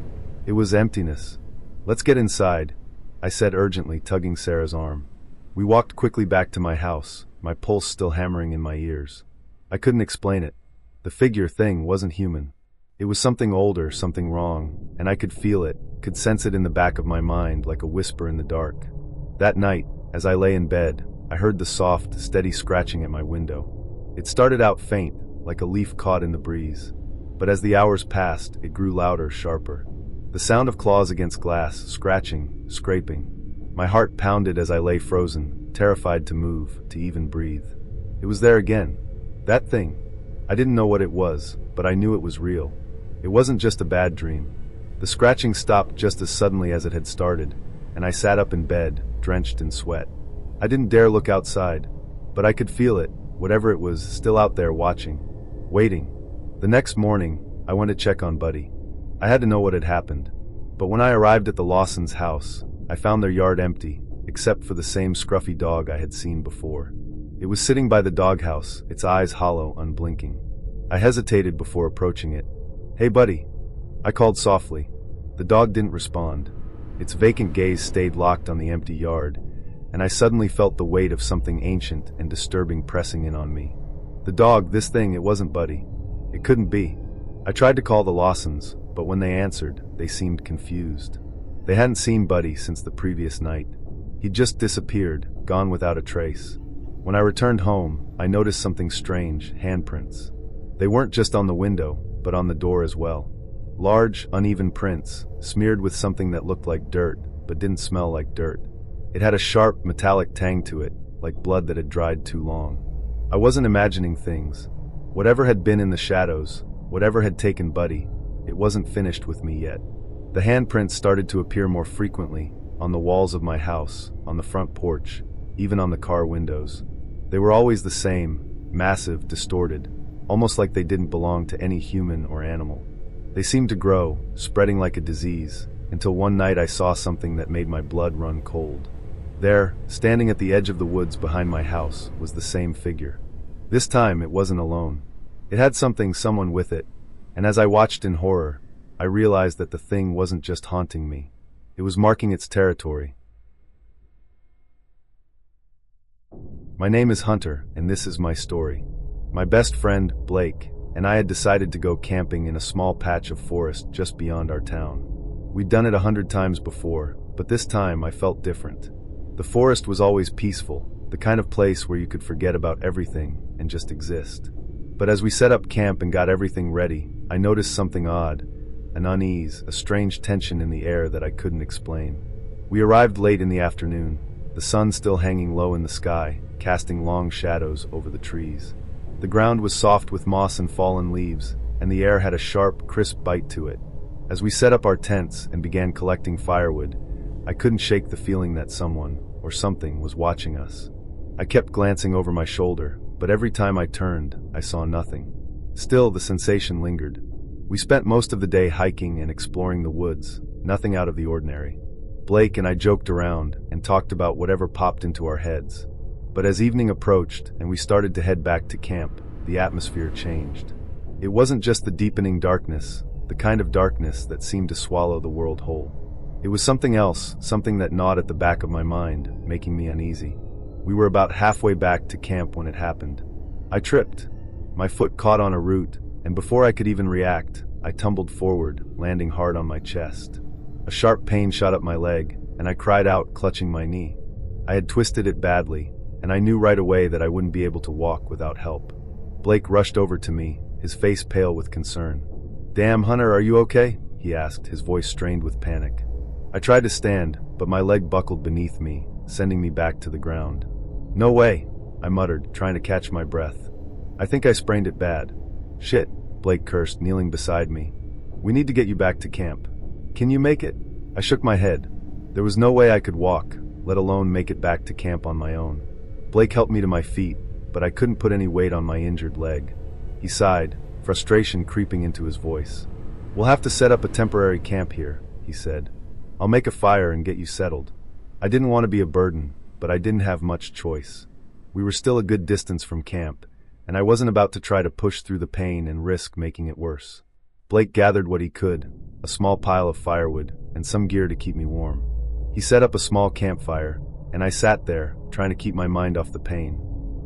It was emptiness. "Let's get inside," I said urgently, tugging Sarah's arm. We walked quickly back to my house, my pulse still hammering in my ears. I couldn't explain it. The figure thing wasn't human. It was something older, something wrong, and I could feel it, could sense it in the back of my mind like a whisper in the dark. That night, as I lay in bed, I heard the soft, steady scratching at my window. It started out faint, like a leaf caught in the breeze. But as the hours passed, it grew louder, sharper. The sound of claws against glass, scratching, scraping. My heart pounded as I lay frozen, terrified to move, to even breathe. It was there again. That thing. I didn't know what it was, but I knew it was real. It wasn't just a bad dream. The scratching stopped just as suddenly as it had started, and I sat up in bed, drenched in sweat. I didn't dare look outside, but I could feel it, whatever it was, still out there watching, waiting. The next morning, I went to check on Buddy. I had to know what had happened. But when I arrived at the Lawsons' house, I found their yard empty, except for the same scruffy dog I had seen before. It was sitting by the doghouse, its eyes hollow, unblinking. I hesitated before approaching it. "Hey, Buddy," I called softly. The dog didn't respond. Its vacant gaze stayed locked on the empty yard, and I suddenly felt the weight of something ancient and disturbing pressing in on me. The dog, this thing, it wasn't Buddy. It couldn't be. I tried to call the Lawsons, but when they answered, they seemed confused. They hadn't seen Buddy since the previous night. He'd just disappeared, gone without a trace. When I returned home, I noticed something strange, handprints. They weren't just on the window, but on the door as well. Large, uneven prints, smeared with something that looked like dirt, but didn't smell like dirt. It had a sharp, metallic tang to it, like blood that had dried too long. I wasn't imagining things. Whatever had been in the shadows, whatever had taken Buddy, it wasn't finished with me yet. The handprints started to appear more frequently, on the walls of my house, on the front porch, even on the car windows. They were always the same, massive, distorted, almost like they didn't belong to any human or animal. They seemed to grow, spreading like a disease, until one night I saw something that made my blood run cold. There, standing at the edge of the woods behind my house, was the same figure. This time it wasn't alone. It had someone with it, and as I watched in horror, I realized that the thing wasn't just haunting me. It was marking its territory. My name is Hunter, and this is my story. My best friend, Blake, and I had decided to go camping in a small patch of forest just beyond our town. We'd done it 100 times before, but this time I felt different. The forest was always peaceful, the kind of place where you could forget about everything and just exist. But as we set up camp and got everything ready, I noticed something odd, an unease, a strange tension in the air that I couldn't explain. We arrived late in the afternoon, the sun still hanging low in the sky, casting long shadows over the trees. The ground was soft with moss and fallen leaves, and the air had a sharp, crisp bite to it. As we set up our tents and began collecting firewood, I couldn't shake the feeling that someone, or something, was watching us. I kept glancing over my shoulder, but every time I turned, I saw nothing. Still, the sensation lingered. We spent most of the day hiking and exploring the woods, nothing out of the ordinary. Blake and I joked around and talked about whatever popped into our heads. But as evening approached and we started to head back to camp, the atmosphere changed. It wasn't just the deepening darkness, the kind of darkness that seemed to swallow the world whole. It was something else, something that gnawed at the back of my mind, making me uneasy. We were about halfway back to camp when it happened. I tripped. My foot caught on a root, and before I could even react, I tumbled forward, landing hard on my chest. A sharp pain shot up my leg, and I cried out, clutching my knee. I had twisted it badly, and I knew right away that I wouldn't be able to walk without help. Blake rushed over to me, his face pale with concern. "Damn, Hunter, are you okay?" he asked, his voice strained with panic. I tried to stand, but my leg buckled beneath me, sending me back to the ground. "No way," I muttered, trying to catch my breath. "I think I sprained it bad." "Shit," Blake cursed, kneeling beside me. "We need to get you back to camp. Can you make it?" I shook my head. There was no way I could walk, let alone make it back to camp on my own. Blake helped me to my feet, but I couldn't put any weight on my injured leg. He sighed, frustration creeping into his voice. "We'll have to set up a temporary camp here," he said. "I'll make a fire and get you settled." I didn't want to be a burden, but I didn't have much choice. We were still a good distance from camp, and I wasn't about to try to push through the pain and risk making it worse. Blake gathered what he could, a small pile of firewood, and some gear to keep me warm. He set up a small campfire, and I sat there, trying to keep my mind off the pain.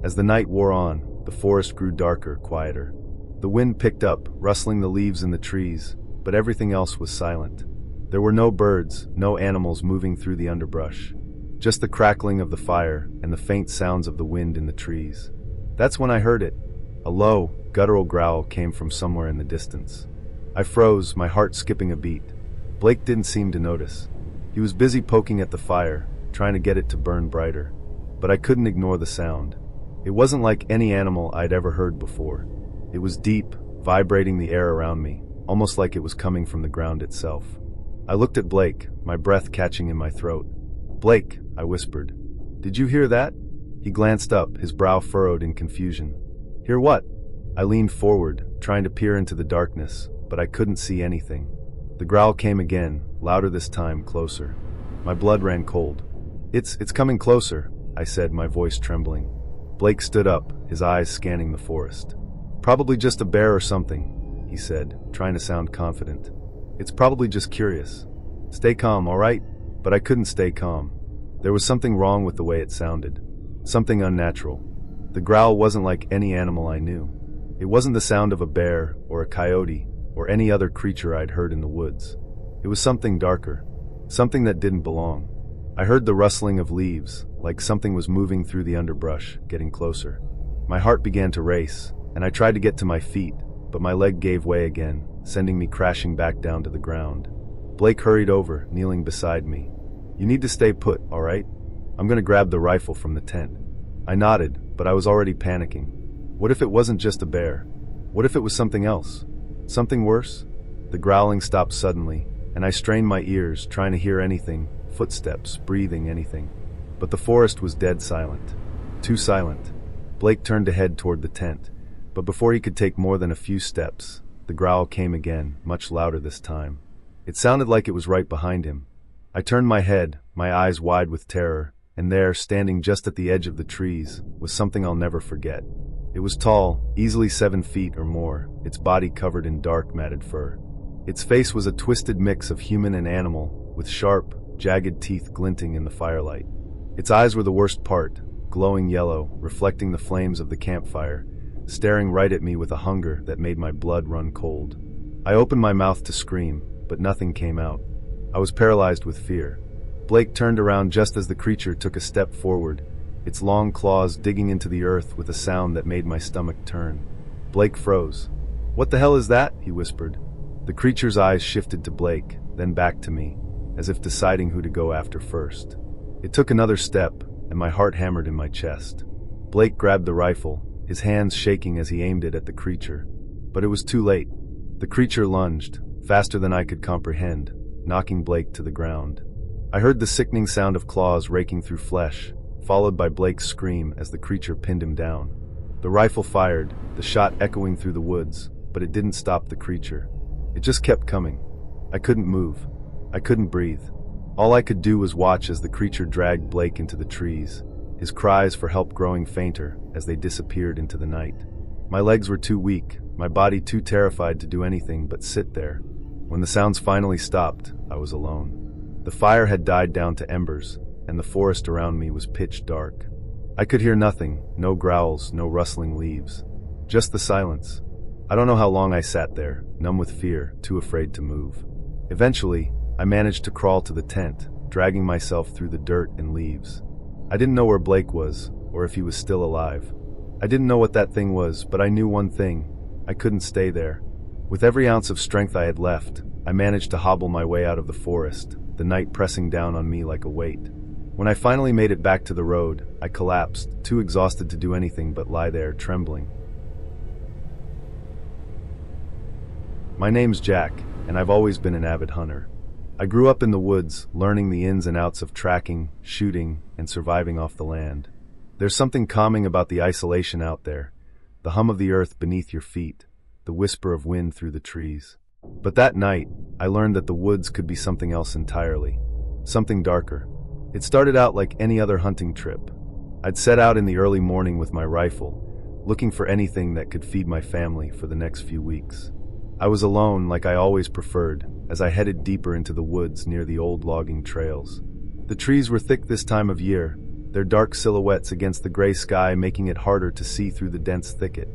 As the night wore on, the forest grew darker, quieter. The wind picked up, rustling the leaves in the trees, but everything else was silent. There were no birds, no animals moving through the underbrush. Just the crackling of the fire and the faint sounds of the wind in the trees. That's when I heard it. A low, guttural growl came from somewhere in the distance. I froze, my heart skipping a beat. Blake didn't seem to notice. He was busy poking at the fire, trying to get it to burn brighter. But I couldn't ignore the sound. It wasn't like any animal I'd ever heard before. It was deep, vibrating the air around me, almost like it was coming from the ground itself. I looked at Blake, my breath catching in my throat. "Blake," I whispered. "Did you hear that?" He glanced up, his brow furrowed in confusion. "Hear what?" I leaned forward, trying to peer into the darkness, but I couldn't see anything. The growl came again, louder this time, closer. My blood ran cold. It's coming closer," I said, my voice trembling. Blake stood up, his eyes scanning the forest. "Probably just a bear or something," he said, trying to sound confident. "It's probably just curious. Stay calm, all right?" But I couldn't stay calm. There was something wrong with the way it sounded. Something unnatural. The growl wasn't like any animal I knew. It wasn't the sound of a bear or a coyote or any other creature I'd heard in the woods. It was something darker. Something that didn't belong. I heard the rustling of leaves, like something was moving through the underbrush, getting closer. My heart began to race, and I tried to get to my feet, but my leg gave way again, sending me crashing back down to the ground. Blake hurried over, kneeling beside me. "You need to stay put, all right? I'm gonna grab the rifle from the tent." I nodded, but I was already panicking. What if it wasn't just a bear? What if it was something else? Something worse? The growling stopped suddenly, and I strained my ears, trying to hear anything, footsteps, breathing, anything. But the forest was dead silent. Too silent. Blake turned to head toward the tent, but before he could take more than a few steps, the growl came again, much louder this time. It sounded like it was right behind him. I turned my head, my eyes wide with terror, and there, standing just at the edge of the trees, was something I'll never forget. It was tall, easily 7 feet or more, its body covered in dark, matted fur. Its face was a twisted mix of human and animal, with sharp, jagged teeth glinting in the firelight. Its eyes were the worst part, glowing yellow, reflecting the flames of the campfire, staring right at me with a hunger that made my blood run cold. I opened my mouth to scream, but nothing came out. I was paralyzed with fear. Blake turned around just as the creature took a step forward, its long claws digging into the earth with a sound that made my stomach turn. Blake froze. "What the hell is that?" he whispered. The creature's eyes shifted to Blake, then back to me, as if deciding who to go after first. It took another step, and my heart hammered in my chest. Blake grabbed the rifle, his hands shaking as he aimed it at the creature. But it was too late. The creature lunged, faster than I could comprehend, knocking Blake to the ground. I heard the sickening sound of claws raking through flesh, followed by Blake's scream as the creature pinned him down. The rifle fired, the shot echoing through the woods, but it didn't stop the creature. It just kept coming. I couldn't move. I couldn't breathe. All I could do was watch as the creature dragged Blake into the trees, his cries for help growing fainter as they disappeared into the night. My legs were too weak, my body too terrified to do anything but sit there. When the sounds finally stopped, I was alone. The fire had died down to embers, and the forest around me was pitch dark. I could hear nothing, no growls, no rustling leaves. Just the silence. I don't know how long I sat there, numb with fear, too afraid to move. Eventually, I managed to crawl to the tent, dragging myself through the dirt and leaves. I didn't know where Blake was, or if he was still alive. I didn't know what that thing was, but I knew one thing. I couldn't stay there. With every ounce of strength I had left, I managed to hobble my way out of the forest, the night pressing down on me like a weight. When I finally made it back to the road, I collapsed, too exhausted to do anything but lie there, trembling. My name's Jack, and I've always been an avid hunter. I grew up in the woods, learning the ins and outs of tracking, shooting, and surviving off the land. There's something calming about the isolation out there, the hum of the earth beneath your feet, the whisper of wind through the trees. But that night, I learned that the woods could be something else entirely, something darker. It started out like any other hunting trip. I'd set out in the early morning with my rifle, looking for anything that could feed my family for the next few weeks. I was alone, like I always preferred, as I headed deeper into the woods near the old logging trails. The trees were thick this time of year, their dark silhouettes against the gray sky making it harder to see through the dense thicket.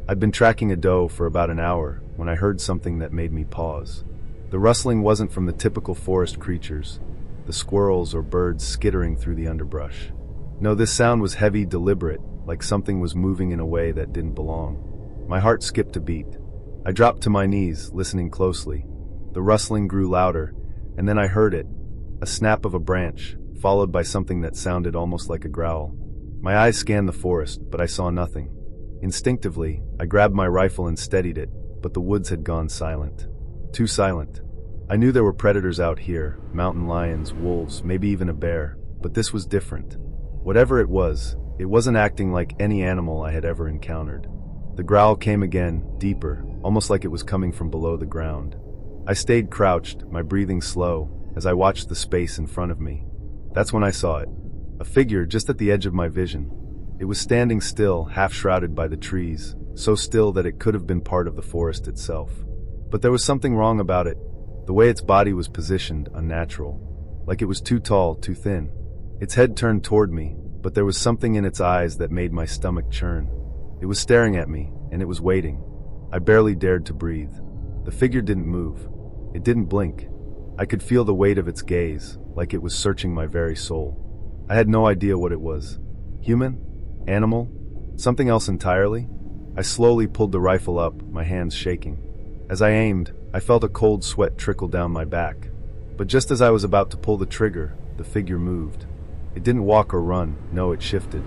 I'd been tracking a doe for about an hour when I heard something that made me pause. The rustling wasn't from the typical forest creatures, the squirrels or birds skittering through the underbrush. No, this sound was heavy, deliberate, like something was moving in a way that didn't belong. My heart skipped a beat. I dropped to my knees, listening closely. The rustling grew louder, and then I heard it, a snap of a branch, followed by something that sounded almost like a growl. My eyes scanned the forest, but I saw nothing. Instinctively, I grabbed my rifle and steadied it, but the woods had gone silent. Too silent. I knew there were predators out here, mountain lions, wolves, maybe even a bear, but this was different. Whatever it wasn't acting like any animal I had ever encountered. The growl came again, deeper, almost like it was coming from below the ground. I stayed crouched, my breathing slow, as I watched the space in front of me. That's when I saw it. A figure just at the edge of my vision. It was standing still, half shrouded by the trees, so still that it could have been part of the forest itself. But there was something wrong about it. The way its body was positioned, unnatural. Like it was too tall, too thin. Its head turned toward me, but there was something in its eyes that made my stomach churn. It was staring at me, and it was waiting. I barely dared to breathe. The figure didn't move. It didn't blink. I could feel the weight of its gaze, like it was searching my very soul. I had no idea what it was. Human? Animal? Something else entirely? I slowly pulled the rifle up, my hands shaking. As I aimed, I felt a cold sweat trickle down my back. But just as I was about to pull the trigger, the figure moved. It didn't walk or run, no, it shifted.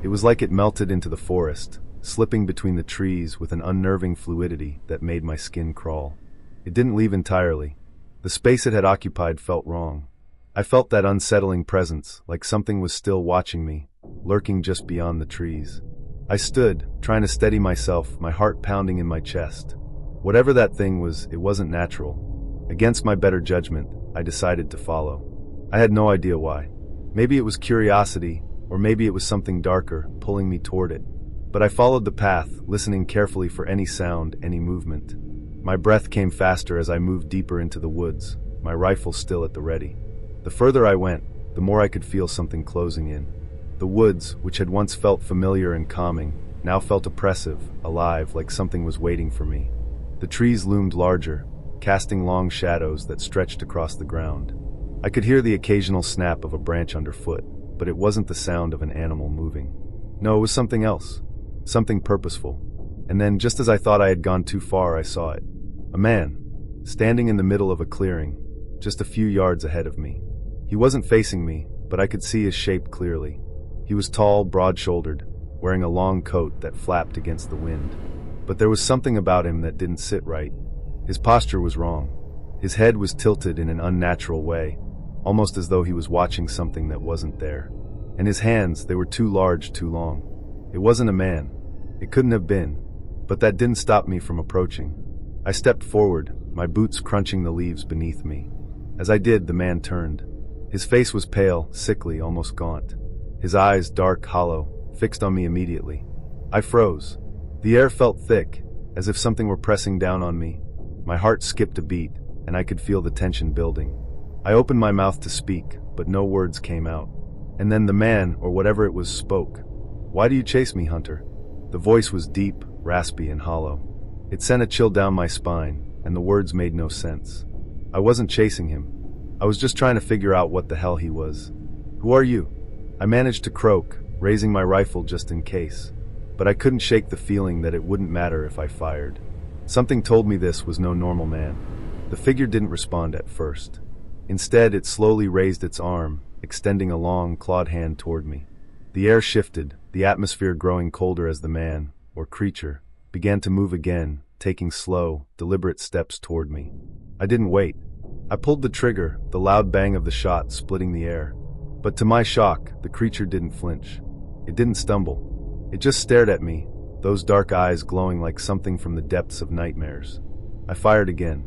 It was like it melted into the forest, slipping between the trees with an unnerving fluidity that made my skin crawl. It didn't leave entirely. The space it had occupied felt wrong. I felt that unsettling presence, like something was still watching me, lurking just beyond the trees. I stood, trying to steady myself, my heart pounding in my chest. Whatever that thing was, it wasn't natural. Against my better judgment, I decided to follow. I had no idea why. Maybe it was curiosity, or maybe it was something darker, pulling me toward it. But I followed the path, listening carefully for any sound, any movement. My breath came faster as I moved deeper into the woods, my rifle still at the ready. The further I went, the more I could feel something closing in. The woods, which had once felt familiar and calming, now felt oppressive, alive, like something was waiting for me. The trees loomed larger, casting long shadows that stretched across the ground. I could hear the occasional snap of a branch underfoot, but it wasn't the sound of an animal moving. No, it was something else, something purposeful. And then, just as I thought I had gone too far, I saw it. A man, standing in the middle of a clearing, just a few yards ahead of me. He wasn't facing me, but I could see his shape clearly. He was tall, broad-shouldered, wearing a long coat that flapped against the wind. But there was something about him that didn't sit right. His posture was wrong. His head was tilted in an unnatural way, almost as though he was watching something that wasn't there. And his hands, they were too large, too long. It wasn't a man. It couldn't have been. But that didn't stop me from approaching. I stepped forward, my boots crunching the leaves beneath me. As I did, the man turned. His face was pale, sickly, almost gaunt. His eyes, dark, hollow, fixed on me immediately. I froze. The air felt thick, as if something were pressing down on me. My heart skipped a beat, and I could feel the tension building. I opened my mouth to speak, but no words came out. And then the man, or whatever it was, spoke. "Why do you chase me, Hunter?" The voice was deep, raspy, and hollow. It sent a chill down my spine, and the words made no sense. I wasn't chasing him. I was just trying to figure out what the hell he was. "Who are you?" I managed to croak, raising my rifle just in case. But I couldn't shake the feeling that it wouldn't matter if I fired. Something told me this was no normal man. The figure didn't respond at first. Instead, it slowly raised its arm, extending a long, clawed hand toward me. The air shifted, the atmosphere growing colder as the man, or creature, began to move again, taking slow, deliberate steps toward me. I didn't wait. I pulled the trigger, the loud bang of the shot splitting the air. But to my shock, the creature didn't flinch. It didn't stumble. It just stared at me, those dark eyes glowing like something from the depths of nightmares. I fired again,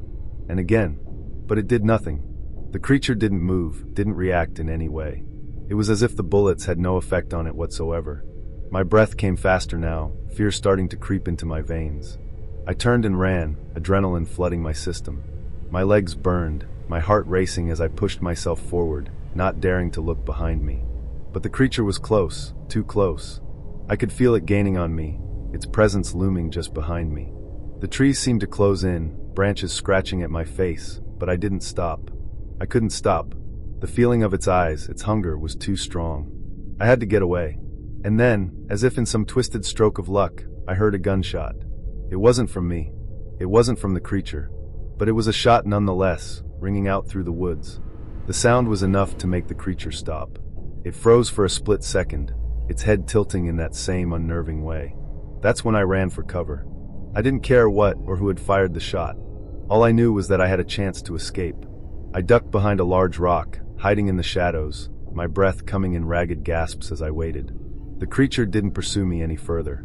and again, but it did nothing. The creature didn't move, didn't react in any way. It was as if the bullets had no effect on it whatsoever. My breath came faster now, fear starting to creep into my veins. I turned and ran, adrenaline flooding my system. My legs burned, my heart racing as I pushed myself forward, not daring to look behind me. But the creature was close, too close. I could feel it gaining on me, its presence looming just behind me. The trees seemed to close in, branches scratching at my face, but I didn't stop. I couldn't stop. The feeling of its eyes, its hunger, was too strong. I had to get away. And then, as if in some twisted stroke of luck, I heard a gunshot. It wasn't from me. It wasn't from the creature. But it was a shot nonetheless, ringing out through the woods. The sound was enough to make the creature stop. It froze for a split second, its head tilting in that same unnerving way. That's when I ran for cover. I didn't care what or who had fired the shot. All I knew was that I had a chance to escape. I ducked behind a large rock, hiding in the shadows, my breath coming in ragged gasps as I waited. The creature didn't pursue me any further.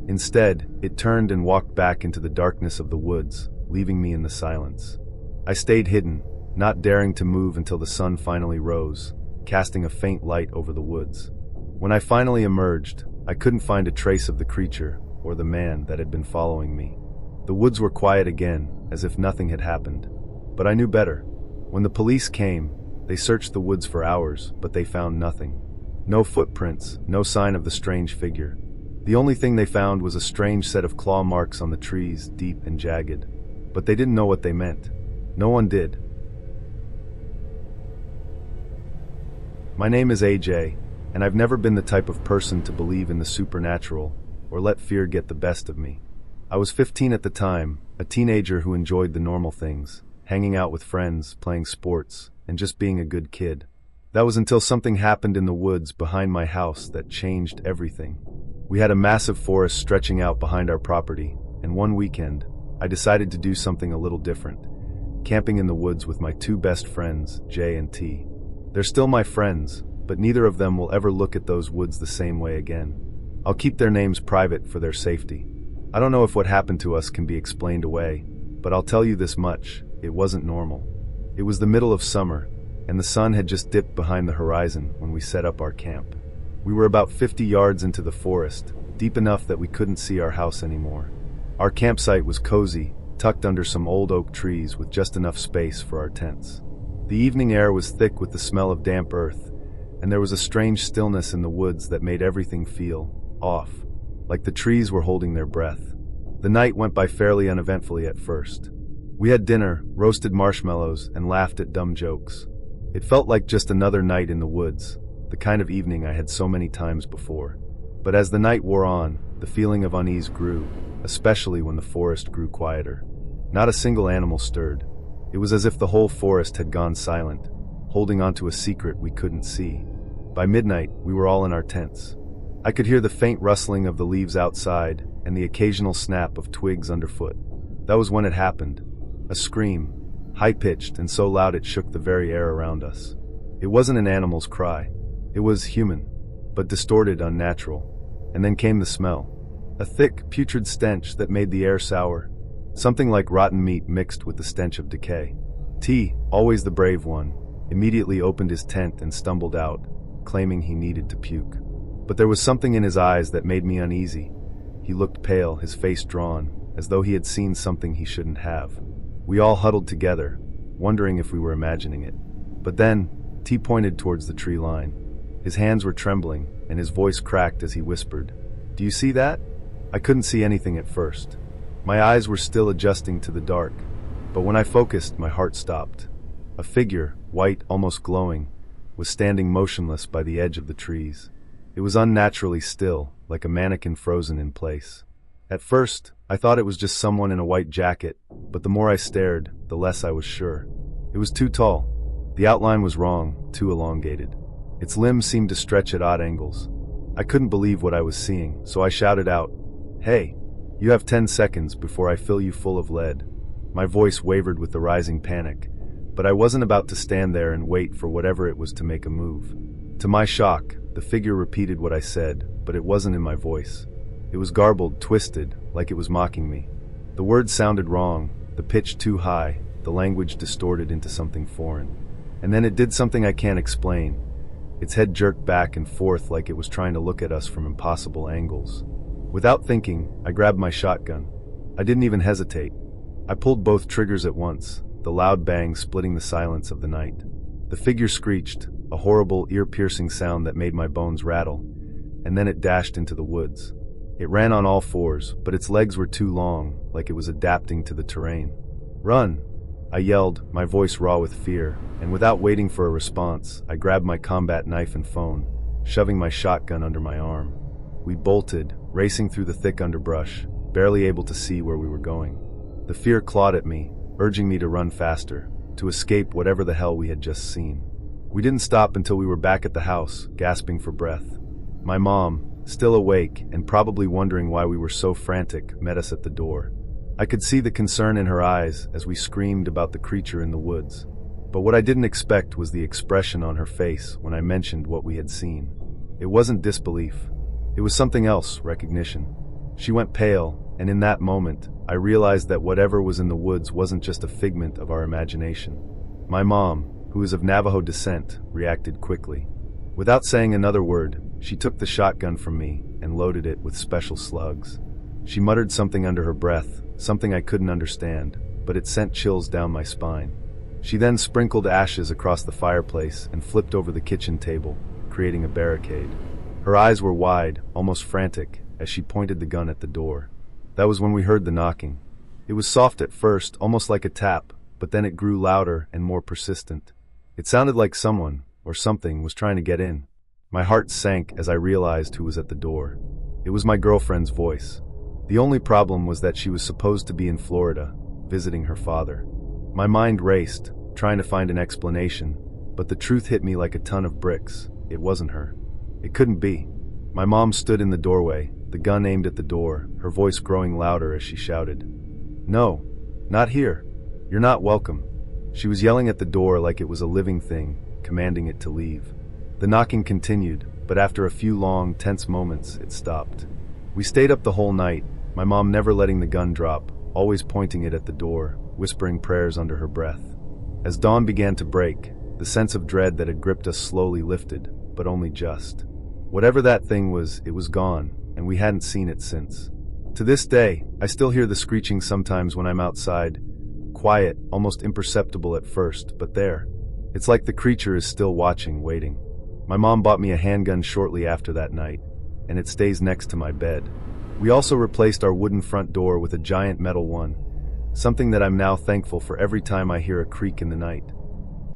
Instead, it turned and walked back into the darkness of the woods, leaving me in the silence. I stayed hidden, not daring to move until the sun finally rose, casting a faint light over the woods. When I finally emerged, I couldn't find a trace of the creature or the man that had been following me. The woods were quiet again, as if nothing had happened. But I knew better. When the police came, they searched the woods for hours, but they found nothing. No footprints, no sign of the strange figure. The only thing they found was a strange set of claw marks on the trees, deep and jagged. But they didn't know what they meant. No one did. My name is AJ, and I've never been the type of person to believe in the supernatural or let fear get the best of me. I was 15 at the time, a teenager who enjoyed the normal things, hanging out with friends, playing sports, and just being a good kid. That was until something happened in the woods behind my house that changed everything. We had a massive forest stretching out behind our property, and one weekend, I decided to do something a little different, camping in the woods with my two best friends, J and T. They're still my friends, but neither of them will ever look at those woods the same way again. I'll keep their names private for their safety. I don't know if what happened to us can be explained away, but I'll tell you this much, it wasn't normal. It was the middle of summer, and the sun had just dipped behind the horizon when we set up our camp. We were about 50 yards into the forest, deep enough that we couldn't see our house anymore. Our campsite was cozy, tucked under some old oak trees with just enough space for our tents. The evening air was thick with the smell of damp earth, and there was a strange stillness in the woods that made everything feel off, like the trees were holding their breath. The night went by fairly uneventfully at first. We had dinner, roasted marshmallows, and laughed at dumb jokes. It felt like just another night in the woods, the kind of evening I had so many times before. But as the night wore on, the feeling of unease grew, especially when the forest grew quieter. Not a single animal stirred. It was as if the whole forest had gone silent, holding onto a secret we couldn't see. By midnight, we were all in our tents. I could hear the faint rustling of the leaves outside and the occasional snap of twigs underfoot. That was when it happened. A scream, high-pitched and so loud it shook the very air around us. It wasn't an animal's cry. It was human, but distorted, unnatural. And then came the smell. A thick, putrid stench that made the air sour. Something like rotten meat mixed with the stench of decay. T, always the brave one, immediately opened his tent and stumbled out, claiming he needed to puke. But there was something in his eyes that made me uneasy. He looked pale, his face drawn, as though he had seen something he shouldn't have. We all huddled together, wondering if we were imagining it. But then, T pointed towards the tree line. His hands were trembling, and his voice cracked as he whispered, "Do you see that?" I couldn't see anything at first. My eyes were still adjusting to the dark, but when I focused, my heart stopped. A figure, white, almost glowing, was standing motionless by the edge of the trees. It was unnaturally still, like a mannequin frozen in place. At first, I thought it was just someone in a white jacket, but the more I stared, the less I was sure. It was too tall. The outline was wrong, too elongated. Its limbs seemed to stretch at odd angles. I couldn't believe what I was seeing, so I shouted out, "Hey, you have 10 seconds before I fill you full of lead." My voice wavered with the rising panic, but I wasn't about to stand there and wait for whatever it was to make a move. To my shock, the figure repeated what I said, but it wasn't in my voice. It was garbled, twisted, like it was mocking me. The words sounded wrong, the pitch too high, the language distorted into something foreign. And then it did something I can't explain. Its head jerked back and forth like it was trying to look at us from impossible angles. Without thinking, I grabbed my shotgun. I didn't even hesitate. I pulled both triggers at once, the loud bang splitting the silence of the night. The figure screeched, a horrible, ear-piercing sound that made my bones rattle, and then it dashed into the woods. It ran on all fours, but its legs were too long, like it was adapting to the terrain. "Run!" I yelled, my voice raw with fear, and without waiting for a response, I grabbed my combat knife and phone, shoving my shotgun under my arm. We bolted, racing through the thick underbrush, barely able to see where we were going. The fear clawed at me, urging me to run faster, to escape whatever the hell we had just seen. We didn't stop until we were back at the house, gasping for breath. My mom, still awake and probably wondering why we were so frantic, met us at the door. I could see the concern in her eyes as we screamed about the creature in the woods. But what I didn't expect was the expression on her face when I mentioned what we had seen. It wasn't disbelief. It was something else, recognition. She went pale, and in that moment, I realized that whatever was in the woods wasn't just a figment of our imagination. My mom, who is of Navajo descent, reacted quickly. Without saying another word, she took the shotgun from me and loaded it with special slugs. She muttered something under her breath, something I couldn't understand, but it sent chills down my spine. She then sprinkled ashes across the fireplace and flipped over the kitchen table, creating a barricade. Her eyes were wide, almost frantic, as she pointed the gun at the door. That was when we heard the knocking. It was soft at first, almost like a tap, but then it grew louder and more persistent. It sounded like someone, or something, was trying to get in. My heart sank as I realized who was at the door. It was my girlfriend's voice. The only problem was that she was supposed to be in Florida, visiting her father. My mind raced, trying to find an explanation, but the truth hit me like a ton of bricks. It wasn't her. It couldn't be. My mom stood in the doorway, the gun aimed at the door, her voice growing louder as she shouted, "No, not here. You're not welcome." She was yelling at the door like it was a living thing, commanding it to leave. The knocking continued, but after a few long, tense moments, it stopped. We stayed up the whole night, my mom never letting the gun drop, always pointing it at the door, whispering prayers under her breath. As dawn began to break, the sense of dread that had gripped us slowly lifted, but only just. Whatever that thing was, it was gone, and we hadn't seen it since. To this day, I still hear the screeching sometimes when I'm outside. Quiet, almost imperceptible at first, but there. It's like the creature is still watching, waiting. My mom bought me a handgun shortly after that night, and it stays next to my bed. We also replaced our wooden front door with a giant metal one, something that I'm now thankful for every time I hear a creak in the night.